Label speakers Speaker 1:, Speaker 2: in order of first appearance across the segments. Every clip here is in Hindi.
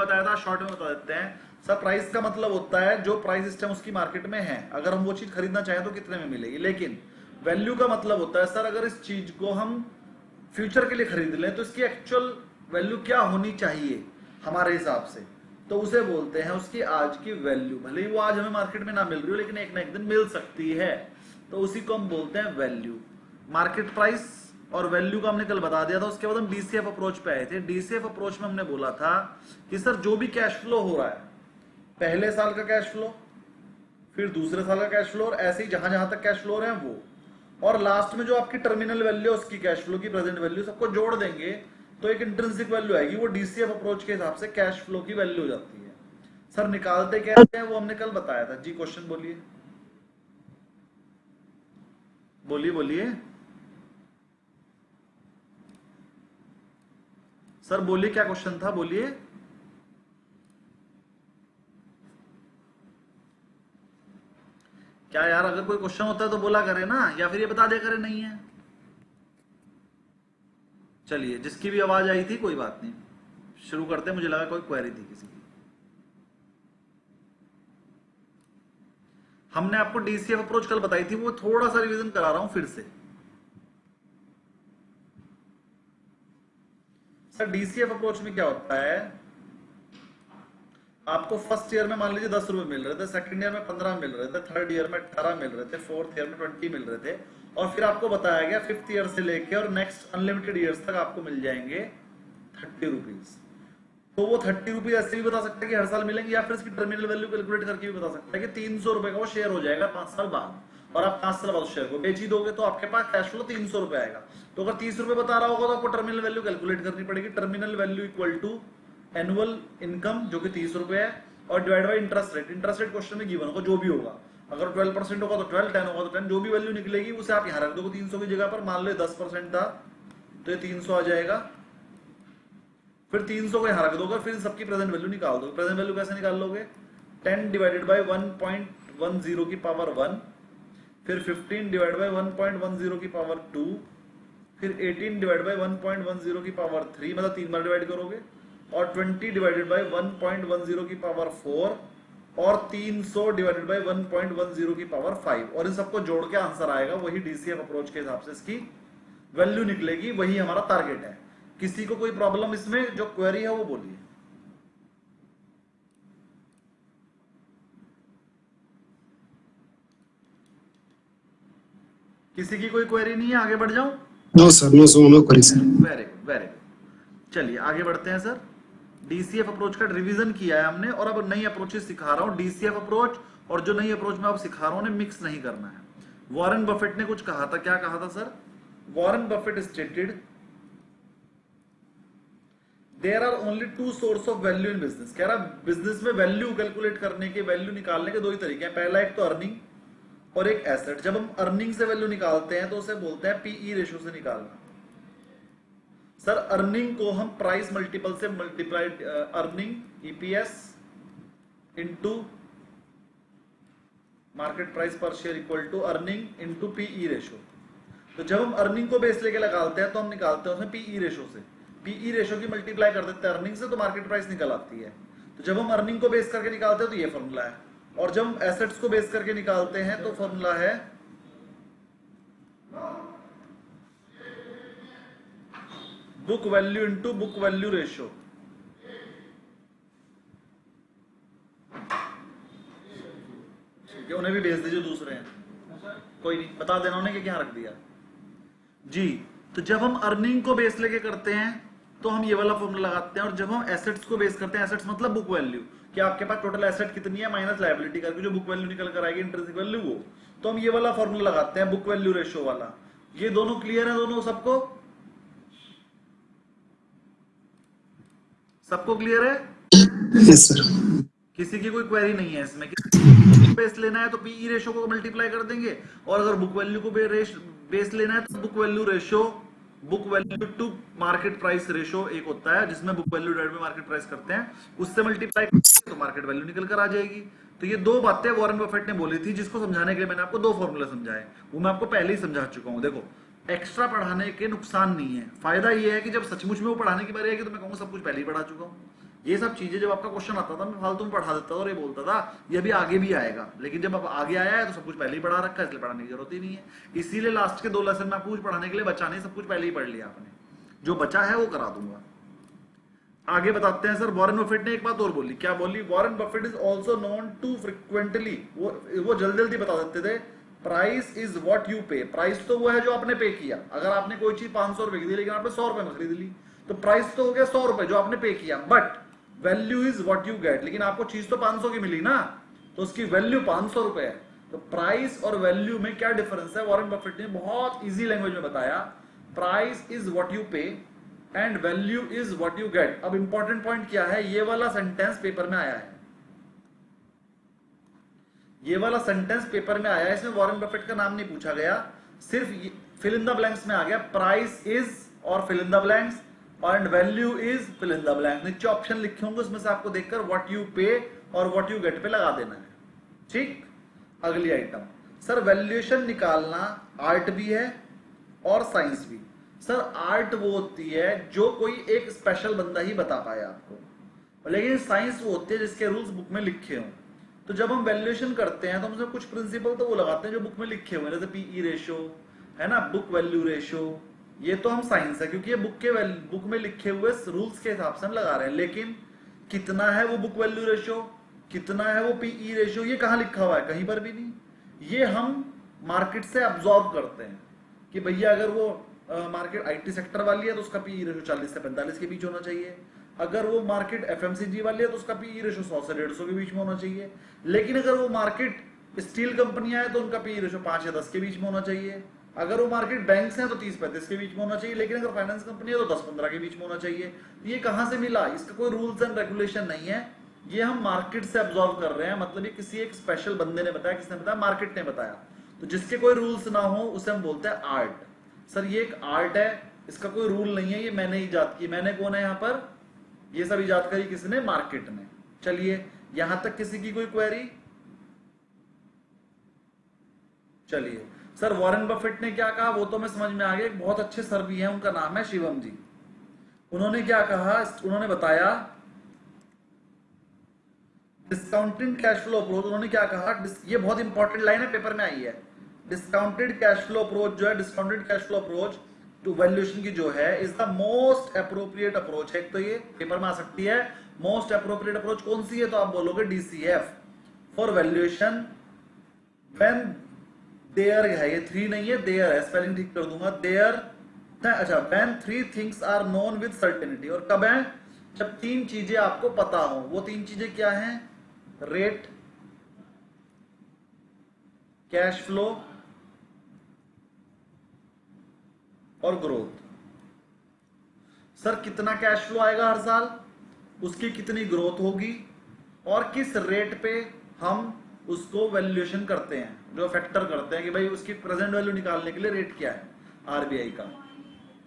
Speaker 1: बताया था, शॉर्ट में बता देते हैं सर। प्राइस का मतलब होता है जो प्राइस इस टाइम उसकी मार्केट में है, अगर हम वो चीज खरीदना चाहें तो कितने में मिलेगी। लेकिन वैल्यू का मतलब होता है सर अगर इस चीज को हम फ्यूचर के लिए खरीद लें तो इसकी एक्चुअल वैल्यू क्या होनी चाहिए हमारे हिसाब से, तो उसे बोलते हैं उसकी आज की वैल्यू। भले ही वो आज हमें मार्केट में ना मिल रही हो लेकिन एक ना एक दिन मिल सकती है, तो उसी को हम बोलते हैं वैल्यू। मार्केट प्राइस और वैल्यू का हमने कल बता दिया था। उसके बाद हम डीसीएफ अप्रोच पे आए थे। डीसीएफ अप्रोच में हमने बोला था कि सर जो भी कैश फ्लो हो रहा है, पहले साल का कैश फ्लो, फिर दूसरे साल का कैश फ्लो, और ऐसे ही जहां जहां तक कैश फ्लो रहे हैं वो, और लास्ट में जो आपकी टर्मिनल वैल्यू है उसकी कैश फ्लो की प्रेजेंट वैल्यू, सबको जोड़ देंगे तो एक इंट्रिंसिक वैल्यू आएगी। वो डीसीएफ अप्रोच के हिसाब से कैश फ्लो की वैल्यू हो जाती है। सर निकालते कैसे हैं वो हमने कल बताया था जी। क्वेश्चन बोलिए बोलिए बोलिए सर, बोलिए क्या क्वेश्चन था, बोलिए। क्या यार, अगर कोई क्वेश्चन होता है तो बोला करे ना, या फिर ये बता दिया करे नहीं है। चलिए, जिसकी भी आवाज आई थी कोई बात नहीं, शुरू करते हैं। मुझे लगा कोई क्वेरी थी किसी की। हमने आपको डीसीएफ अप्रोच कल बताई थी, वो थोड़ा सा रिवीजन करा रहा हूं फिर से। सर डीसीएफ अप्रोच में क्या होता है, आपको फर्स्ट ईयर में मान लीजिए 10 रुपए मिल रहे थे, सेकंड ईयर में 15 मिल रहे थे, थर्ड ईयर में 18 मिल रहे थे, फोर्थ ईयर में 20 मिल रहे थे, और फिर आपको बताया गया फिफ्थ ईयर से लेके और नेक्स्ट अनलिमिटेड ईयर्स तक आपको मिल जाएंगे 30 रुपीज। तो वो 30 रुपीज ऐसे भी बता सकते हैं कि हर साल मिलेंगे, या फिर इसकी टर्मिनल वैल्यू कैलकुलेट करके भी बता सकते हैं कि 300 रुपए का वो शेयर हो जाएगा 5 साल बाद, और आप 5 साल बाद उस शेयर को बेच ही दोगे तो आपके पास कैश फ्लो 300 रुपए आएगा। तो अगर 30 रुपए बता रहा होगा तो आपको टर्मिनल वैल्यू कैलकुलेट करनी पड़ेगी। Terminal value equal to annual income जो कि 30 रुपए है, और divide by interest rate. Interest rate question में गिवन होगा जो भी होगा, अगर 12% होगा तो 12, 10 होगा तो 10, जो भी वैल्यू निकलेगी उसे आप यहां रख दोगे 300 की जगह पर। मान लो 10% था तो ये 300 आ जाएगा, फिर 300 को यहां रख दोगे, फिर सबकी प्रेजेंट वैल्यू निकाल दोगे। प्रेजेंट वैल्यू कैसे निकाल लोगे, 10 डिवाइडेड बाय 1.10 की पावर 1, फिर 15 डिवाइड बाय 1.10 की पावर 2, फिर 18 डिवाइड बाय 1.10 की पावर 3, मतलब 3 बार डिवाइड करोगे, और 20 डिवाइडेड बाय 1.10 की पावर 4, और 300 डिवाइडेड बाय 1.10 की पावर 5, और इन सबको जोड़ के आंसर आएगा। वही डीसीएफ अप्रोच के हिसाब से इसकी वैल्यू निकलेगी, वही हमारा टारगेट है। किसी को कोई प्रॉब्लम इसमें, जो क्वेरी है वो बोलिए। किसी की कोई क्वेरी नहीं है, आगे बढ़ जाऊं?
Speaker 2: No sir, no query sir.
Speaker 1: Very good very good. चलिए आगे बढ़ते हैं सर। डीसीएफ अप्रोच का रिवीजन किया है हमने, और अब नई अप्रोचेस सिखा रहा हूं। डीसीएफ अप्रोच और जो नई अप्रोच में आप सिखा रहा हूं उन्हें मिक्स नहीं करना है। वॉरेन बफेट ने कुछ कहा था, क्या कहा था sir? Warren Buffett stated there are only 2 source of value in business. कह रहा बिजनेस में वैल्यू कैलकुलेट करने के, वैल्यू निकालने के 2 ही तरीके हैं। पहला एक तो अर्निंग और एक एसेट। जब हम अर्निंग से वैल्यू निकालते हैं तो उसे बोलते हैं पीई रेशियो से निकालना। सर अर्निंग को हम प्राइस मल्टीपल से multiplied, earning EPS into market price per share equal to earning into PE ratio. तो जब हम अर्निंग को बेस लेके लगाते हैं तो हम निकालते हैं उसमें पीई रेशियो से। पीई रेशियो की मल्टीप्लाई कर देते हैं अर्निंग से तो मार्केट प्राइस निकल आती है। तो जब हम अर्निंग को बेस करके निकालते हैं तो ये फॉर्मूला है, और जब हम एसेट्स को बेस करके निकालते हैं तो फॉर्मूला है book value into book value ratio. उन्हें भी भेज दीजिए, दूसरे हैं, कोई नहीं, बता देना उन्हें कि क्या रख दिया जी। तो जब हम अर्निंग को बेस लेके करते हैं तो हम ये वाला फॉर्मूला लगाते हैं, और जब हम एसेट्स को बेस करते हैं, एसेट्स मतलब बुक वैल्यू, कि आपके पास टोटल एसेट कितनी है माइनस लायबिलिटी करके जो बुक वैल्यू निकल कर आएगी इंट्रिंसिक वैल्यू, वो तो हम ये वाला फॉर्मूला लगाते हैं बुक वैल्यू रेशियो वाला। ये दोनों क्लियर है? दोनों सबको सबको क्लियर है?
Speaker 2: Yes sir.
Speaker 1: किसी की कोई क्वेरी नहीं है इसमें? बेस लेना है तो पीई रेशियो को मल्टीप्लाई कर देंगे, और अगर बुक वैल्यू को बेस लेना है तो book value ratio, book value to market price ratio एक होता है जिसमें book value divide by market price करते हैं, उससे मल्टीप्लाई तो मार्केट वैल्यू निकल कर आ जाएगी। तो ये 2 बातें वॉरेन बफेट ने बोली थी, जिसको समझाने के लिए मैंने आपको 2 फॉर्मूले समझाए, वो मैं आपको पहले ही समझा चुका हूं। देखो, एक्स्ट्रा पढ़ाने के नुकसान नहीं है, फायदा ये है कि जब सचमुच में वो पढ़ाने की बारी आएगी तो मैं कहूंगा सब कुछ पहले ही पढ़ा चुका हूं। ये सब चीजें जब आपका क्वेश्चन आता था मैं फालतू में पढ़ा देता था और ये बोलता था ये भी आगे भी आएगा, लेकिन जब अब आगे आया है तो सब कुछ पहले ही पढ़ा रखा है, इसलिए पढ़ाने की जरूरत ही नहीं है। इसीलिए लास्ट के 2 लेसन में आपको कुछ पढ़ाने के लिए बचा नहीं, सब कुछ पहले ही पढ़ लिया आपने, जो बचा है वो करा दूंगा। आगे बताते हैं सर। वॉरेन बफेट ने एक बात और बोली, क्या बोली? Warren Buffett is also known to frequently, वो जल्दी जल्दी बता देते थे, price is what you pay. Price तो वो है जो आपने पे किया। अगर आपने कोई चीज 500 रुपए की दी लेकिन आपने 100 रुपए में खरीद ली तो प्राइस तो हो गया 100 रुपए जो आपने पे किया, but value is what you get. लेकिन आपको चीज तो 500 की मिली ना, तो उसकी वैल्यू 500 रुपए है। तो प्राइस और वैल्यू में क्या डिफरेंस है? वॉरेन बफेट ने बहुत इजी लैंग्वेज में बताया, प्राइस इज व्हाट यू पे and value is what you get. अब इंपॉर्टेंट पॉइंट क्या है? ये वाला सेंटेंस पेपर में आया है, ये वाला सेंटेंस पेपर में आया है, इसमें वॉरेन बफेट का नाम नहीं पूछा गया, सिर्फ फिल इन द ब्लैंक्स में आ गया, प्राइस इज और fill in the blanks and value is fill in the blanks. नीचे ऑप्शन लिखे होंगे, उसमें से आपको देखकर व्हाट यू पे और व्हाट यू गेट पे लगा देना है। ठीक, अगली आइटम सर, वैल्यूएशन निकालना आर्ट भी है और साइंस भी। सर आर्ट वो होती है जो कोई एक स्पेशल बंदा ही बता पाए आपको, लेकिन साइंस वो होती है जिसके रूल्स बुक में लिखे हों। तो जब हम वैल्यूएशन करते हैं तो हम कुछ प्रिंसिपल तो वो लगाते हैं जो बुक में लिखे हुए हैं, जैसे पीई रेशियो है ना, बुक वैल्यू रेशियो, ये तो हम साइंस है क्योंकि ये बुक में लिखे हुए रूल्स के हिसाब से हम लगा रहे हैं। लेकिन कितना है वो बुक वैल्यू रेशियो, कितना है वो पीई रेशियो, ये कहाँ लिखा हुआ है? कहीं पर भी नहीं। ये हम मार्केट से अब्सॉर्ब करते हैं कि भैया अगर वो मार्केट आईटी सेक्टर वाली है तो उसका पीई रेशियो 40 से 45 के बीच होना चाहिए, अगर वो मार्केट एफएमसीजी वाली है तो उसका पीई रेशियो 100 से 150 के बीच में होना चाहिए, लेकिन अगर वो मार्केट स्टील कंपनियां है तो उनका पीई रेशियो 5 या 10 के बीच में होना चाहिए, अगर वो मार्केट बैंक्स हैं तो 30-35 के बीच में होना चाहिए, लेकिन अगर फाइनेंस कंपनी है तो 10-15 के बीच में होना चाहिए। ये कहां से मिला? इसका कोई रूल्स एंड रेगुलेशन नहीं है, ये हम मार्केट से अब्सॉर्ब कर रहे हैं। मतलब ये किसी एक स्पेशल बंदे ने बताया, किसने बताया? मार्केट ने बताया। तो जिसके कोई रूल्स ना हो उसे हम बोलते हैं आर्ट। सर ये एक आर्ट है, इसका कोई रूल नहीं है, ये मैंने इजाद की। मैंने कौन है यहाँ पर? ये सब इजाद करी किसने? मार्केट ने। चलिए यहां तक किसी की कोई क्वेरी? चलिए सर, वॉरेन बफेट ने क्या कहा वो तो मैं समझ में आ गया। एक बहुत अच्छे सर भी हैं, उनका नाम है शिवम जी। उन्होंने क्या कहा? उन्होंने बताया डिस्काउंटेड कैश फ्लो अप्रोच। उन्होंने क्या कहा? ये बहुत इंपॉर्टेंट लाइन है, पेपर में आई है। डिस्काउंटेड कैश फ्लो अप्रोच जो है, discounted cash flow approach to valuation की जो है, is the most appropriate approach है। एक तो ये पेपर में आ सकती है, मोस्ट अप्रोप्रिएट अप्रोच कौन सी है? तो आप बोलोगे DCF for valuation when there है, ये 3 नहीं है, देयर है, स्पेलिंग ठीक कर दूंगा, देयर। अच्छा, when 3 things are known with certainty. और कब है? जब 3 चीजें आपको पता हो। वो 3 चीजें क्या हैं? रेट, कैश फ्लो और ग्रोथ। सर कितना कैश फ्लो आएगा हर साल, उसकी कितनी ग्रोथ होगी, और किस रेट पे हम उसको वैल्यूएशन करते हैं, जो फैक्टर करते हैं कि भाई उसकी प्रेजेंट वैल्यू निकालने के लिए रेट क्या है आरबीआई का,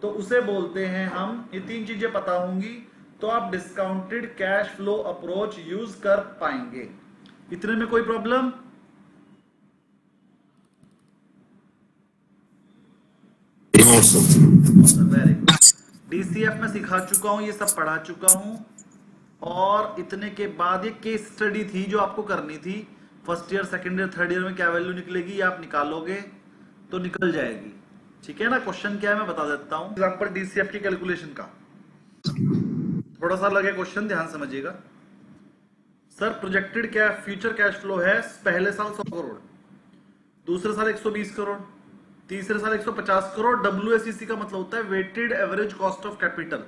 Speaker 1: तो उसे बोलते हैं हम। ये 3 चीजें पता होंगी तो आप discounted cash flow approach use कर पाएंगे। इतने में कोई प्रॉब्लम? Very good. डीसीएफ में सिखा चुका हूं, ये सब पढ़ा चुका हूं। और इतने के बाद ये केस स्टडी थी जो आपको करनी थी। First year, second year, third year में क्या वैल्यू निकलेगी आप निकालोगे तो निकल जाएगी। ठीक है ना? क्वेश्चन क्या है मैं बता देता हूं। एग्जांपल डीसीएफ की कैलकुलेशन का थोड़ा सा लगे क्वेश्चन, ध्यान समझिएगा। सर प्रोजेक्टेड क्या फ्यूचर कैश फ्लो है, पहले साल 100 करोड़, दूसरे साल 120 करोड़, तीसरे साल 150 करोड़। डब्ल्यूएसीसी का मतलब होता है weighted average cost of capital.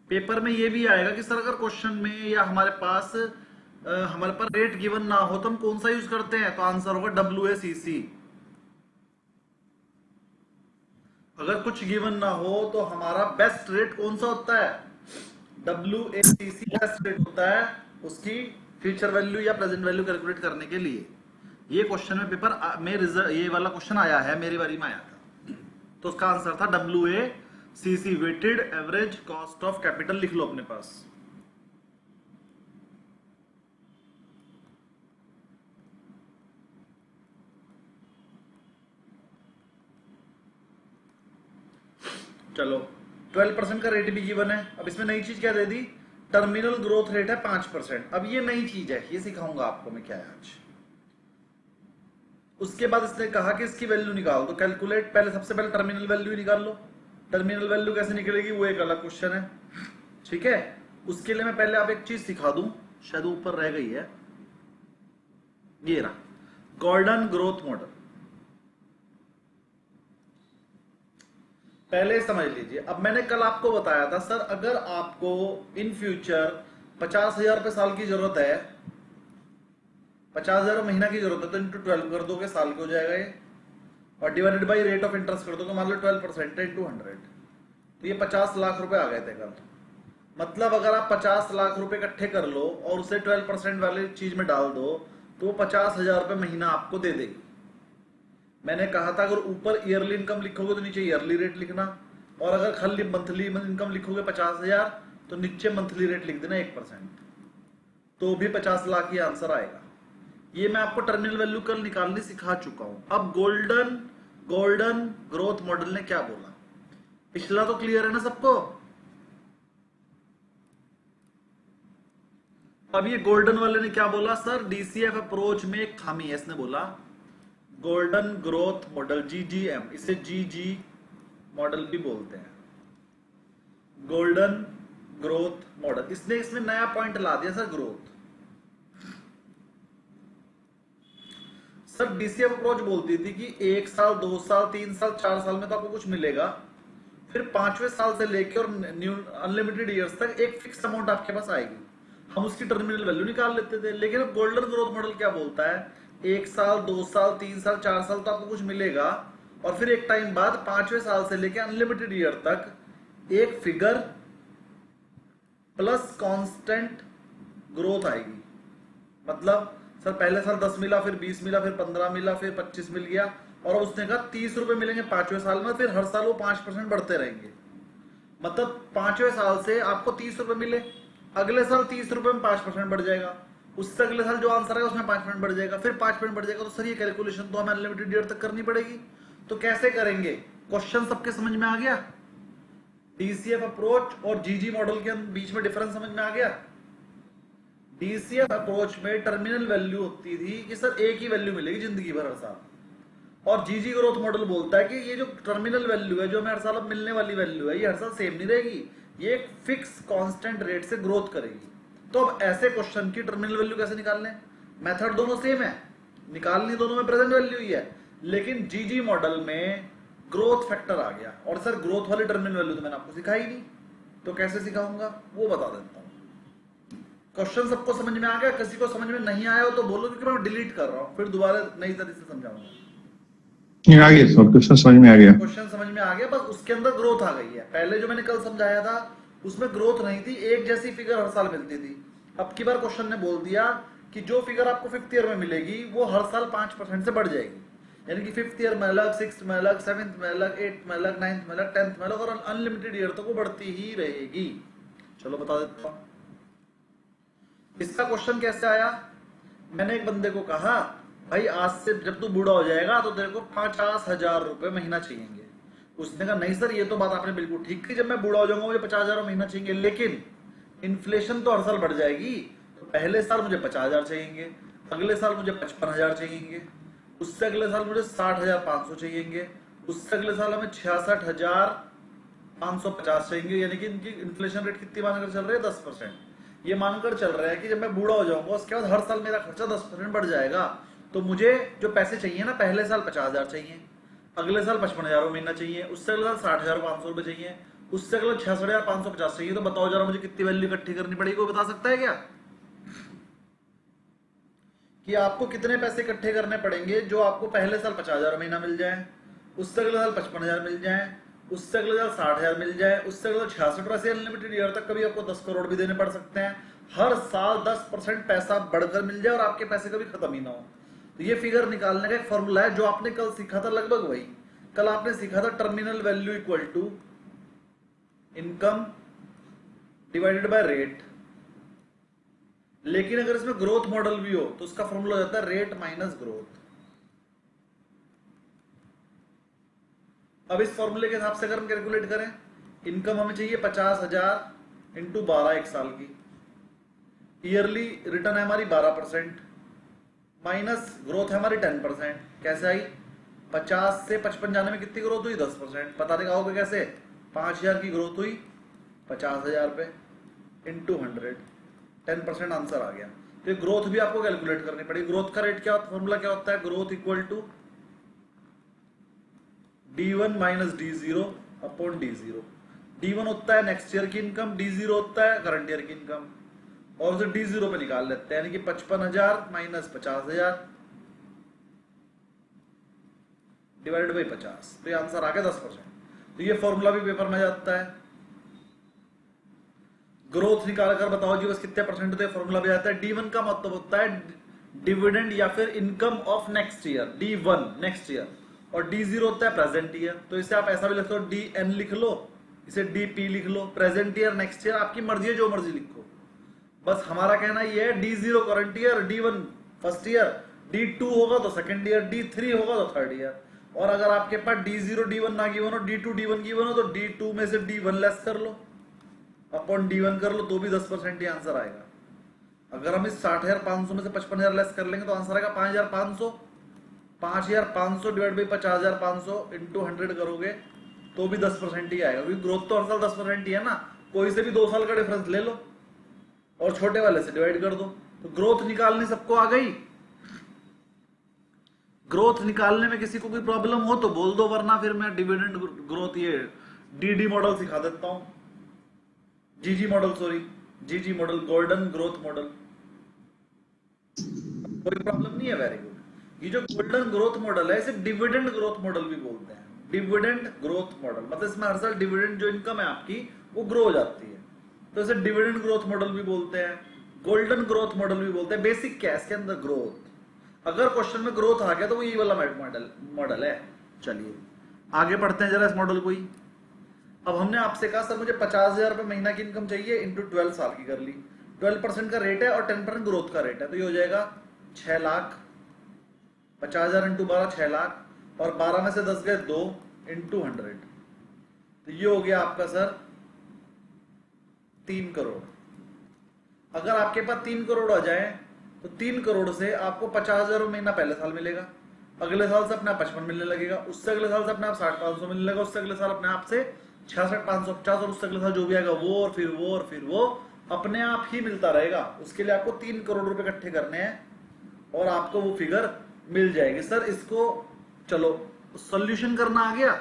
Speaker 1: Paper में ये भी आएगा कि सर अगर क्वेश्चन में या हमारे पास रेट गिवन ना हो तो हम कौन सा यूज करते हैं, तो आंसर होगा डब्ल्यूएसीसी। अगर कुछ गिवन ना हो तो हमारा बेस्ट रेट कौन सा होता है? डब्ल्यूएसीसी बेस्ट रेट होता है उसकी फ्यूचर वैल्यू या प्रेजेंट वैल्यू कैलकुलेट करने के लिए। ये क्वेश्चन में पेपर में ये वाला क्वेश्चन आया है, मेरी बारी में आया था, तो उसका आंसर था WACC, weighted average cost of capital. लिख लो अपने पास। चलो 12% का रेट भी गिवन है। अब इसमें नई चीज क्या दे दी? टर्मिनल ग्रोथ रेट है 5%। अब ये नई चीज है, ये सिखाऊंगा आपको मैं क्या है आज। उसके बाद इसने कहा कि इसकी वैल्यू निकाल दो, कैलकुलेट, पहले सबसे पहले टर्मिनल वैल्यू निकाल लो। टर्मिनल वैल्यू कैसे निकलेगी वो एक अलग क्वेश्चन है, ठीक है। उसके लिए मैं पहले आप एक चीज सिखा दूं, शायद ऊपर रह गई है, ये रहा गॉर्डन ग्रोथ मॉडल। पहले समझ लीजिए। अब मैंने कल आपको बताया था सर अगर आपको इन फ्यूचर 50,000 रुपए साल की जरूरत है, 50,000 महीना की जरूरत है, तो इंटू 12 कर दोगे, साल के हो जाएगा ये, और divided by rate of interest कर दोगे, मान लो 12% इंटू 100, तो ये 50 लाख रुपए आ गए थे कल। मतलब अगर आप 50 लाख रुपए इकट्ठे कर लो और उसे 12% वाली चीज में डाल दो, तो वो 50,000 रुपए महीना आपको दे देगी। मैंने कहा था अगर ऊपर ईयरली इनकम लिखोगे तो नीचे ईयरली रेट लिखना, और अगर खाली मंथली इनकम लिखोगे 50,000 तो नीचे मंथली रेट लिख देना 1%, तो भी 50 लाख ही आंसर आएगा। ये मैं आपको टर्मिनल वैल्यू कल निकालनी सिखा चुका हूं। अब गोल्डन ग्रोथ मॉडल ने क्या बोला, पिछला तो क्लियर है ना सबको। अब ये गोल्डन वाले ने क्या बोला, सर डीसीएफ अप्रोच में एक खामी है। इसने बोला गोल्डन ग्रोथ मॉडल, जीजीएम, इसे जीजी मॉडल भी बोलते हैं, गोल्डन ग्रोथ मॉडल। इसने इसमें नया पॉइंट ला दिया sir, growth. Sir DCF approach बोलती थी कि 1 साल 2 साल 3 साल 4 साल में तो आपको कुछ मिलेगा, फिर 5वें साल से लेकर और अनलिमिटेड ईयर्स तक एक फिक्स अमाउंट आपके पास आएगी, हम उसकी टर्मिनल वैल्यू निकाल लेते थे। लेकिन अब गोल्डन ग्रोथ मॉडल क्या बोलता है, 1 साल 2 साल 3 साल 4 साल तो आपको कुछ मिलेगा, और फिर एक टाइम बाद 5वें साल से लेकर अनलिमिटेड ईयर तक एक फिगर प्लस कांस्टेंट ग्रोथ आएगी। मतलब सर पहले साल 10 मिला, फिर 20 मिला, फिर 15 मिला, फिर 25 मिल गया, और अब उसने कहा 30 रुपए मिलेंगे 5वें साल में, फिर हर साल वो 5% बढ़ते रहेंगे। मतलब 5वें साल से आपको 30 रुपए मिले, अगले साल 30 रुपए में 5% बढ़ जाएगा, उससे अगले साल जो आंसर है उसमें 5% बढ़ जाएगा, फिर 5% बढ़ जाएगा। तो सर ये कैलकुलेशन तो हमें अनलिमिटेड ईयर तक करनी पड़ेगी, तो कैसे करेंगे? क्वेश्चन सबके समझ में आ गया? डीसीएफ अप्रोच और जीजी मॉडल के बीच में डिफरेंस समझ में आ गया? डीसीएफ अप्रोच में टर्मिनल वैल्यू होती थी कि सर एक ही वैल्यू मिलेगी जिंदगी भर हर साल, और जीजी ग्रोथ मॉडल बोलता है कि ये जो टर्मिनल वैल्यू है, जो हमें हर साल अब मिलने वाली वैल्यू है, ये हर साल सेम नहीं रहेगी, ये एक फिक्स कांस्टेंट रेट से ग्रोथ करेगी। तो अब ऐसे क्वेश्चन की टर्मिनल वैल्यू कैसे निकालने? मेथड दोनों सेम है, निकालनी दोनों में प्रेजेंट वैल्यू ही है, लेकिन जीजी मॉडल में ग्रोथ फैक्टर आ गया। और सर ग्रोथ वाली टर्मिनल वैल्यू तो मैंने आपको सिखाई नहीं, तो कैसे सिखाऊंगा वो बता देता हूं। क्वेश्चन सबको समझ में आ गया? किसी को समझ में नहीं आया हो तो बोलो, क्योंकि मैं डिलीट कर रहा हूं, फिर दोबारा नई तरीके से समझाऊंगा।
Speaker 3: आ गया सर, क्वेश्चन समझ में आ गया।
Speaker 1: क्वेश्चन समझ में आ गया, बस उसके अंदर ग्रोथ आ गई है। पहले जो मैंने कल समझाया था उसमें ग्रोथ नहीं थी, एक जैसी फिगर हर साल मिलती थी। अब की बार क्वेश्चन ने बोल दिया कि जो फिगर आपको 5th ईयर में मिलेगी वो हर साल 5% से बढ़ जाएगी, यानी कि 5th ईयर में अलग, 6th में अलग, 7th में अलग, 8th में अलग, 9th में अलग, 10th में अलग, और अनलिमिटेड ईयर तक वो बढ़ती ही रहेगी। चलो बता देता हूं इसका क्वेश्चन कैसे आया। मैंने एक बंदे को कहा भाई आज से जब तू बूढ़ा हो जाएगा तो तेरे को 50,000 रुपए महीना चाहिए। उसने कहा नहीं सर ये तो बात आपने बिल्कुल ठीक की, जब मैं बूढ़ा हो जाऊंगा मुझे 50,000 महीना चाहिए, लेकिन इन्फ्लेशन तो हर साल बढ़ जाएगी, तो पहले साल मुझे 50,000 चाहिए, अगले साल मुझे 55,000 चाहिए, उससे अगले साल मुझे 60,500 चाहिए, उससे अगले साल हमें 66,550 चाहिए, यानी कि इनकी इन्फ्लेशन रेट कितनी मानकर चल रही है? 10%। ये मानकर चल रहा है कि जब मैं बूढ़ा हो जाऊंगा उसके बाद हर साल मेरा खर्चा 10% बढ़ जाएगा, तो मुझे जो पैसे चाहिए ना, पहले साल 50,000 चाहिए, अगले साल 55,000 महीना चाहिए, उससे अगले साल 60,500 रुपए चाहिए, उससे अगले 66,550 चाहिए। तो बताओ जरा मुझे कितनी वैल्यू इकट्ठी करनी पड़ेगी, कोई बता सकता है क्या कि आपको कितने पैसे इकट्ठे करने पड़ेंगे जो आपको पहले साल 50,000 महीना मिल जाए, उससे अगले साल 55,000 मिल जाए, उससे अगले साल 60,000 मिल जाए, उससे अगले 66 वैसे अनलिमिटेड ईयर तक कभी आपको 10 करोड़ भी देने पड़ सकते हैं। हर साल 10% पैसा बढ़कर मिल जाए और आपके पैसे कभी खत्म ही ना हो। तो ये फिगर निकालने का एक फॉर्मूला है जो आपने कल सीखा था, लगभग वही कल आपने सीखा था, terminal value equal to income divided by rate. लेकिन अगर इसमें ग्रोथ मॉडल भी हो तो उसका फॉर्मूला हो जाता है रेट माइनस ग्रोथ। अब इस फॉर्मूले के हिसाब से अगर हम कैलकुलेट करें, इनकम हमें चाहिए 50,000 इंटू 12 एक साल की, ईयरली रिटर्न है हमारी 12%, माइनस ग्रोथ है हमारी 10%। कैसे आई? 50 से 55 जाने में कितनी ग्रोथ हुई? 10%। पता दिखाओगे कैसे? 5000 की ग्रोथ हुई 50,000 पे इंटू 100, 10% आंसर आ गया। तो ग्रोथ भी आपको कैलकुलेट करनी पड़ेगी। ग्रोथ का रेट क्या होता है? फॉर्मूला क्या होता है? Growth equal to D1 minus D0 upon D0। D1 होता है नेक्स्ट ईयर की इनकम, D0 होता है करंट ईयर की इनकम, और उसे D0 पे निकाल लेते हैं, यानी कि 55,000 माइनस 50,000 डिवाइडेड बाई 50। तो ये आंसर आ गया 10%। तो ये फॉर्मूला भी पेपर में जाता है। ग्रोथ निकाल कर बताओ जी बस कितने परसेंट होते हैं, फॉर्मूला भी आता है। D1 का मतलब होता है डिविडेंड या फिर income of next year, D1 next year, और D0 होता है प्रेजेंट ईयर। तो इसे आप ऐसा भी लिख लो, DN लिख लो, इसे DP लिख लो, प्रेजेंट ईयर नेक्स्ट ईयर, आपकी मर्जी है जो मर्जी लिखो। बस हमारा कहना ये है D0 current year, D1 first year, D2 होगा तो सेकंड ईयर, D3 होगा तो थर्ड ईयर। और अगर आपके पास D0 D1 ना गिवन हो, D2 D1 गिवन हो, तो D2 में से D1 लेस कर लो अपॉन D1 कर लो, तो भी 10% ही आंसर आएगा। अगर हम इस 60,500 में से 55,000 लेस कर लेंगे तो आंसर आएगा 5,500। 5,500 डिवाइड बाई 50,500 इंटू 100 करोगे तो भी 10% ही आएगा, क्योंकि ग्रोथ तो हर साल 10% ही है ना। कोई से भी 2 साल का डिफरेंस ले लो और छोटे वाले से डिवाइड कर दो। तो ग्रोथ निकालनी सबको आ गई। ग्रोथ निकालने में किसी को कोई प्रॉब्लम हो तो बोल दो, वरना फिर मैं डिविडेंड ग्रोथ, ये DD मॉडल सिखा देता हूं, GG model, sorry GG model, golden growth model. कोई प्रॉब्लम नहीं है, वेरी गुड। ये जो गोल्डन ग्रोथ मॉडल है इसे डिविडेंड ग्रोथ मॉडल भी बोलते हैं। डिविडेंड ग्रोथ मॉडल मतलब इसमें हर साल डिविडेंड जो इनकम है आपकी वो ग्रो हो जाती है, तो इसे डिविडेंड ग्रोथ मॉडल भी बोलते हैं, गोल्डन ग्रोथ मॉडल भी बोलते हैं। बेसिक क्या है इसके अंदर? ग्रोथ। अगर क्वेश्चन में ग्रोथ आ गया तो वो ये वाला मॉडल है। चलिए आगे बढ़ते हैं जरा इस मॉडल को ही। अब हमने आपसे कहा सर मुझे 50,000 रुपए महीना की इनकम चाहिए, इंटू 12 साल की कर ली। 12% का रेट है और 10% ग्रोथ का रेट है, तो ये हो जाएगा 6 लाख। 50,000 इंटू 12 6 लाख, और 12 में से 10 गए 2 इंटू 100, तो ये हो गया आपका सर 3 करोड़। अगर आपके पास 3 करोड़ आ जाए तो 3 करोड़ से आपको 50,000 महीना पहले साल मिलेगा, अगले साल से अपने आप 55 मिलने लगेगा, उससे अगले साल से अपने आप 60,500 मिलने लगेगा, उससे अगले साल अपने आप से 66,550, और उससे अगले साल जो भी आएगा वो, और फिर वो, और फिर वो अपने आप ही मिलता रहेगा। उसके लिए आपको 3 करोड़ रुपए इकट्ठे करने हैं और आपको वो फिगर मिल जाएगी। सर इसको चलो सॉल्यूशन करना आ गया।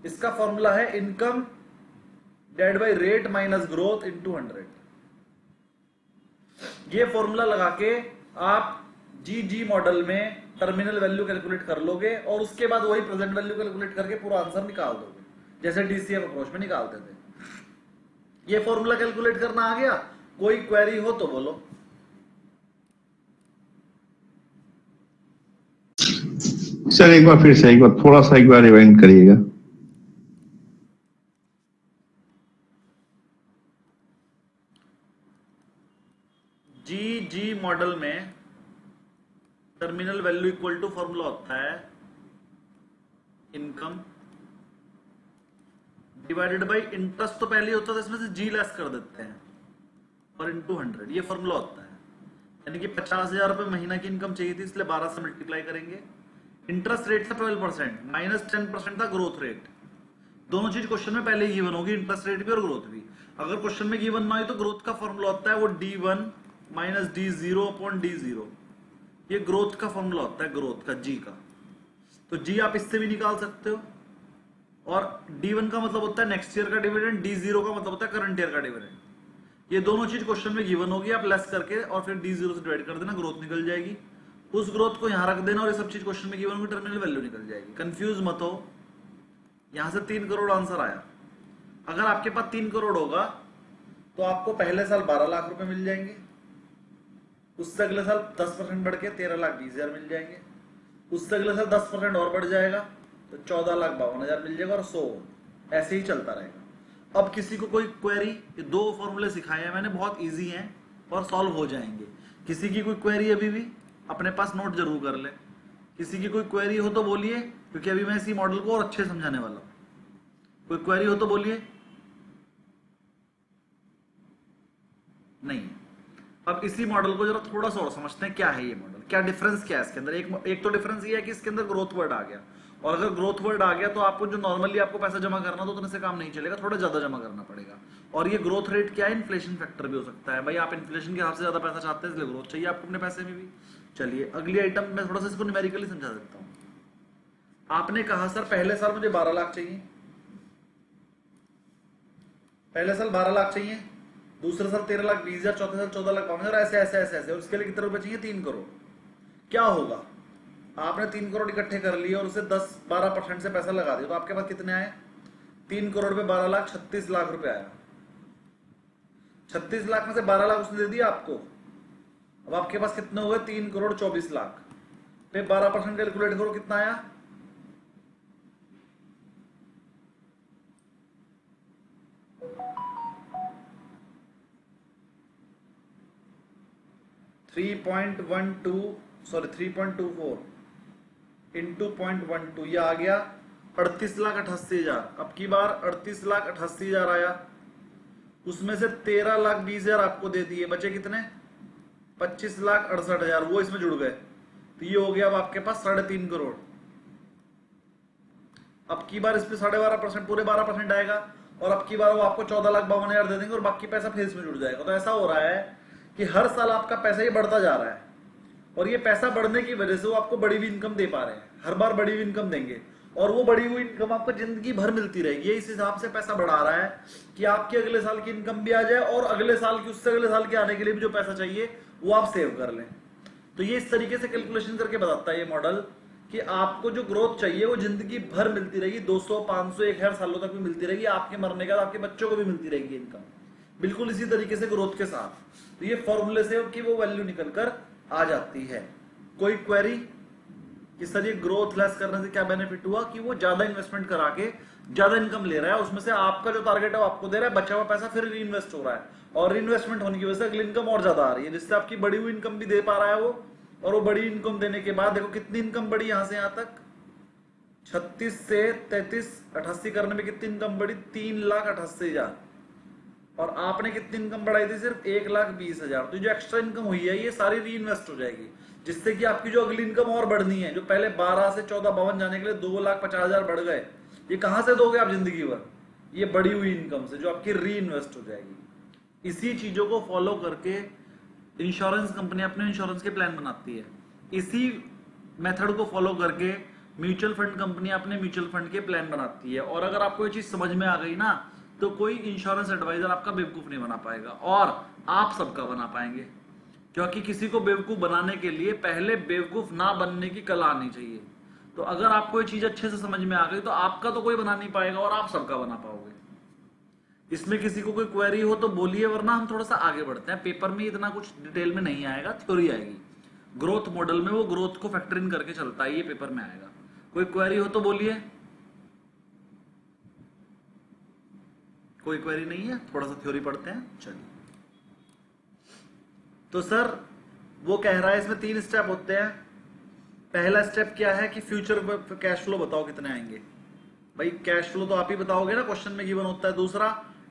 Speaker 1: इसका फॉर्मूला है income divide by rate minus growth into 100। ये फॉर्मूला लगा के आप GG मॉडल में टर्मिनल वैल्यू कैलकुलेट कर लोगे और उसके बाद वही प्रेजेंट वैल्यू कैलकुलेट करके पूरा आंसर निकाल दोगे, जैसे DCF अप्रोच में निकालते थे। ये फॉर्मूला कैलकुलेट करना आ गया? कोई क्वेरी हो तो बोलो।
Speaker 3: सर एक बार फिर से एक बार थोड़ा सा एक बार रिवाइंड करिएगा।
Speaker 1: GG मॉडल में terminal value equal to formula होता है इनकम डिवाइडेड बाय इंटरेस्ट, तो पहले होता था, इसमें से G लेस कर देते हैं, और इंटू 100, ये फॉर्मूला होता है। यानी कि 50,000 रुपए महीना की इनकम चाहिए थी, इसलिए 12 से मल्टीप्लाई करेंगे। इंटरेस्ट रेट था 12%, माइनस 10% था ग्रोथ रेट। दोनों चीज क्वेश्चन में पहले ही गिवन होगी, इंटरेस्ट रेट भी और ग्रोथ भी। अगर क्वेश्चन में गिवन ना हो तो ग्रोथ का फॉर्मूला होता है वो D1 minus D0 upon D0, ये ग्रोथ का फॉर्मूला होता है, ग्रोथ का, G का। तो G आप इससे भी निकाल सकते हो, और D1 का मतलब होता है नेक्स्ट ईयर का डिविडेंड, D0 का मतलब होता है करंट ईयर का डिविडेंड। ये दोनों चीज क्वेश्चन में गिवन होगी, आप लेस करके और फिर D0 से डिवाइड कर देना, ग्रोथ निकल जाएगी। उस ग्रोथ को यहां रख देना और ये सब चीज क्वेश्चन में गिवन होगी, टर्मिनल वैल्यू निकल जाएगी। कंफ्यूज मत हो। यहां से 3 करोड़ आंसर आया। अगर आपके पास 3 करोड़ होगा तो आपको पहले साल 12 लाख रुपए मिल जाएंगे, उससे अगले साल 10% बढ़ के 13,20,000 मिल जाएंगे, उससे अगले साल 10% और बढ़ जाएगा तो 14,52,000 मिल जाएगा, और 100 ऐसे ही चलता रहेगा। अब किसी को कोई क्वेरी, 2 फॉर्मूले सिखाए हैं मैंने, बहुत इजी हैं और सॉल्व हो जाएंगे। किसी की कोई क्वेरी अभी भी अपने पास नोट जरूर कर ले। किसी की कोई क्वेरी हो तो बोलिए, क्योंकि अभी मैं इसी मॉडल को और अच्छे समझाने वाला हूं। कोई क्वेरी हो तो बोलिए। नहीं। अब इसी मॉडल को जरा थोड़ा सा और समझते हैं, क्या है ये मॉडल, क्या डिफरेंस क्या है इसके अंदर। एक तो डिफरेंस ये है कि इसके अंदर ग्रोथ वर्ड आ गया, और अगर ग्रोथ वर्ड आ गया तो आपको जो नॉर्मली आपको पैसा जमा करना तो उतने से काम नहीं चलेगा, थोड़ा ज्यादा जमा करना पड़ेगा। और ये ग्रोथ रेट क्या है, इन्फ्लेशन फैक्टर भी हो सकता है। भाई आप इन्फ्लेशन के हिसाब से ज्यादा पैसा चाहते हैं, इसलिए ग्रोथ चाहिए आपको अपने पैसे में भी। चलिए अगली आइटम मैं थोड़ा सा इसको न्यूमेरिकली समझा देता हूँ। आपने कहा सर पहले साल मुझे 12 लाख चाहिए, पहले साल 12 लाख चाहिए, दूसरे साल 13 लाख 20 हजार, चौथे साल 14 लाख 52 हजार, ऐसे ऐसे ऐसे ऐसे। और इसके लिए कितने रुपए चाहिए, 3 करोड़। क्या होगा, आपने 3 करोड़ इकट्ठे कर लिए और उसे 10-12% से पैसा लगा दिया, तो आपके पास कितने आए, 3 करोड़ पे 12 लाख 36 लाख रुपए आया। 36 लाख में से 12 लाख उसने दे दिया आपको, अब आपके पास कितने हो गए, 3 करोड़ 24 लाख पे 12% कैलकुलेट करो कितना आया, 3.24 इंटू 0.12, ये आ गया 38,88,000। अब की बार 38,88,000 आया, उसमें से 13,20,000 आपको दे दिए, बचे कितने, 25,68,000, वो इसमें जुड़ गए, तो ये हो गया अब आपके पास 3.5 करोड़। अब की बार इस पे 12.5% पूरे 12% आएगा, और अब की बार वो आपको 14,52,000 दे देंगे और बाकी पैसा फिर इसमें जुड़ जाएगा। तो ऐसा हो रहा है कि हर साल आपका पैसा ये बढ़ता जा रहा है, और ये पैसा बढ़ने की वजह से वो आपको बड़ी हुई इनकम दे पा रहे हैं, हर बार बड़ी हुई इनकम देंगे, और वो बड़ी हुई इनकम आपको जिंदगी भर मिलती रहेगी। इस हिसाब से पैसा बढ़ा रहा है कि आपकी अगले साल की इनकम भी आ जाए, और अगले साल की, उससे अगले साल के आने के लिए भी जो पैसा चाहिए वो आप सेव कर लें। तो ये इस तरीके से कैलकुलेशन करके बताता है ये मॉडल कि आपको जो ग्रोथ चाहिए वो जिंदगी भर मिलती रहेगी, 200, 500, 1000 सालों तक भी मिलती रहेगी, आपके मरने के बाद आपके बच्चों को भी मिलती रहेगी इनकम, बिल्कुल इसी तरीके से ग्रोथ के साथ। तो ये फॉर्मूले से की वो वैल्यू निकल कर आ जाती है। कोई क्वेरी कि सर ये ग्रोथ लेस करने से क्या बेनिफिट हुआ, कि वो ज्यादा इन्वेस्टमेंट करा के ज्यादा इनकम ले रहा है, उसमें से आपका जो टारगेट है वो आपको दे रहा है, बचा हुआ पैसा फिर री इन्वेस्ट हो रहा है, और री इन्वेस्टमेंट होने की वजह से अगली इनकम और ज्यादा आ रही है, जिससे आपकी बड़ी हुई इनकम भी दे पा रहा है वो। और वो बड़ी इनकम देने के बाद देखो कितनी इनकम बढ़ी, यहां से यहां तक 36 से 33, 88 करने में कितनी इनकम बढ़ी, 3,88,000, और आपने कितनी इनकम बढ़ाई थी, सिर्फ 1,20,000। तो जो एक्स्ट्रा इनकम हुई है ये सारी री इन्वेस्ट हो जाएगी, जिससे कि आपकी जो अगली इनकम और बढ़नी है, जो पहले 12 से 14-52 जाने के लिए 2,50,000 बढ़ गए, ये कहां से दोगे आप जिंदगी भर, ये बढ़ी हुई इनकम से जो आपकी री इन्वेस्ट हो जाएगी। इसी चीजों को फॉलो करके इंश्योरेंस कंपनी अपने इंश्योरेंस के प्लान बनाती है, इसी मेथड को फॉलो करके म्यूचुअल फंड कंपनी अपने म्यूचुअल फंड के प्लान बनाती है। और अगर आपको ये चीज समझ में आ गई ना, तो कोई इंश्योरेंस एडवाइजर आपका बेवकूफ नहीं बना पाएगा, और आप सबका बना पाएंगे, क्योंकि किसी को बेवकूफ बनाने के लिए पहले बेवकूफ ना बनने की कला आनी चाहिए। तो अगर आपको ये चीज अच्छे से समझ में आ गई तो आपका तो कोई बना नहीं पाएगा, और आप सबका बना पाओगे। इसमें किसी को कोई क्वेरी हो तो बोलिए, वरना हम थोड़ा सा आगे बढ़ते हैं। पेपर में इतना कुछ डिटेल में नहीं आएगा, थ्योरी आएगी। ग्रोथ मॉडल में वो ग्रोथ को फैक्टर इन करके चलता है, ये पेपर में आएगा। कोई क्वेरी हो तो बोलिए, कोई क्वेरी नहीं है, थोड़ा सा थ्योरी पढ़ते हैं। चलिए, तो सर वो कह रहा है इसमें 3 स्टेप होते हैं। पहला स्टेप क्या है कि फ्यूचर कैश फ्लो बताओ कितने आएंगे। भाई कैश फ्लो तो आप ही बताओगे ना, क्वेश्चन में गिवन होता है। दूसरा,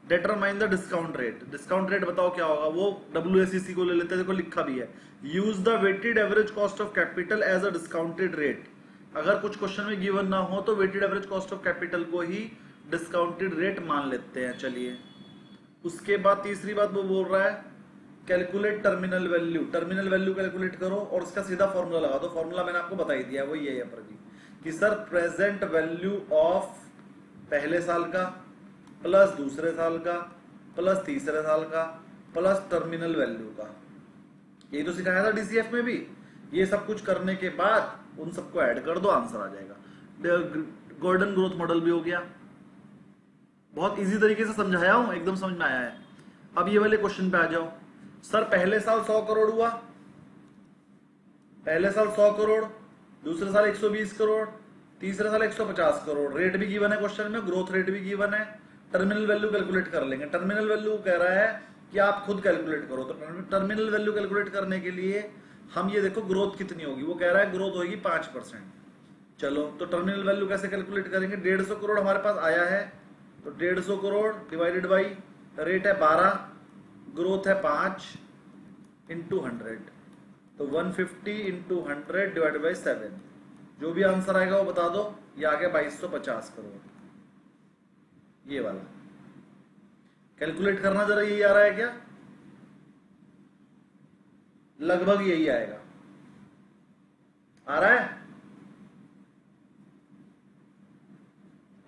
Speaker 1: determine the discount rate. Discount rate बताओ क्या होगा, वो WACC को ले लेते हैं, देखो लिखा भी है, use the weighted average cost of capital as a discounted rate. अगर कुछ क्वेश्चन में गिवन ना हो तो weighted average cost of capital को ही डिस्काउंटेड रेट मान लेते हैं। चलिए, उसके बाद तीसरी बात वो बोल रहा है calculate terminal value. Terminal value calculate करो और उसका सीधा फॉर्मूला लगा दो। फॉर्मूला मैंने आपको बता ही दिया, वही है यहाँ पर भी, कि सर प्रेजेंट वैल्यू ऑफ पहले साल का प्लस दूसरे साल का प्लस तीसरे साल का प्लस टर्मिनल वैल्यू का। यही तो सिखाया था DCF में भी। ये सब कुछ करने के बाद उन सबको ऐड कर दो, आंसर आ जाएगा। गॉर्डन ग्रोथ मॉडल भी हो गया। बहुत इजी तरीके से समझाया हूं, एकदम समझ में आया है। अब ये वाले क्वेश्चन पे आ जाओ। सर पहले साल 100 करोड़ हुआ, पहले साल 100 करोड़, दूसरे साल 120 करोड़, तीसरे साल 150 करोड़। रेट भी गिवन है क्वेश्चन में, ग्रोथ रेट भी गिवन है। टर्मिनल वैल्यू कैलकुलेट कर लेंगे। टर्मिनल वैल्यू कह रहा है कि आप खुद कैलकुलेट करो। तो टर्मिनल वैल्यू कैलकुलेट करने के लिए हम ये देखो ग्रोथ कितनी होगी, वो कह रहा है ग्रोथ होगी 5%। चलो, तो टर्मिनल वैल्यू कैसे कैलकुलेट करेंगे। 150 करोड़ हमारे पास आया है, तो 150 करोड़ डिवाइडेड बाई रेट है 12, ग्रोथ है 5, इंटू 100, तो 150 इंटू 100 डिवाइडेड बाई 7, जो भी आंसर आएगा वो बता दो। ये आ गया 2250 करोड़, ये वाला। कैलकुलेट करना जरा, यही आ रहा है क्या? लगभग यही आएगा, आ रहा है।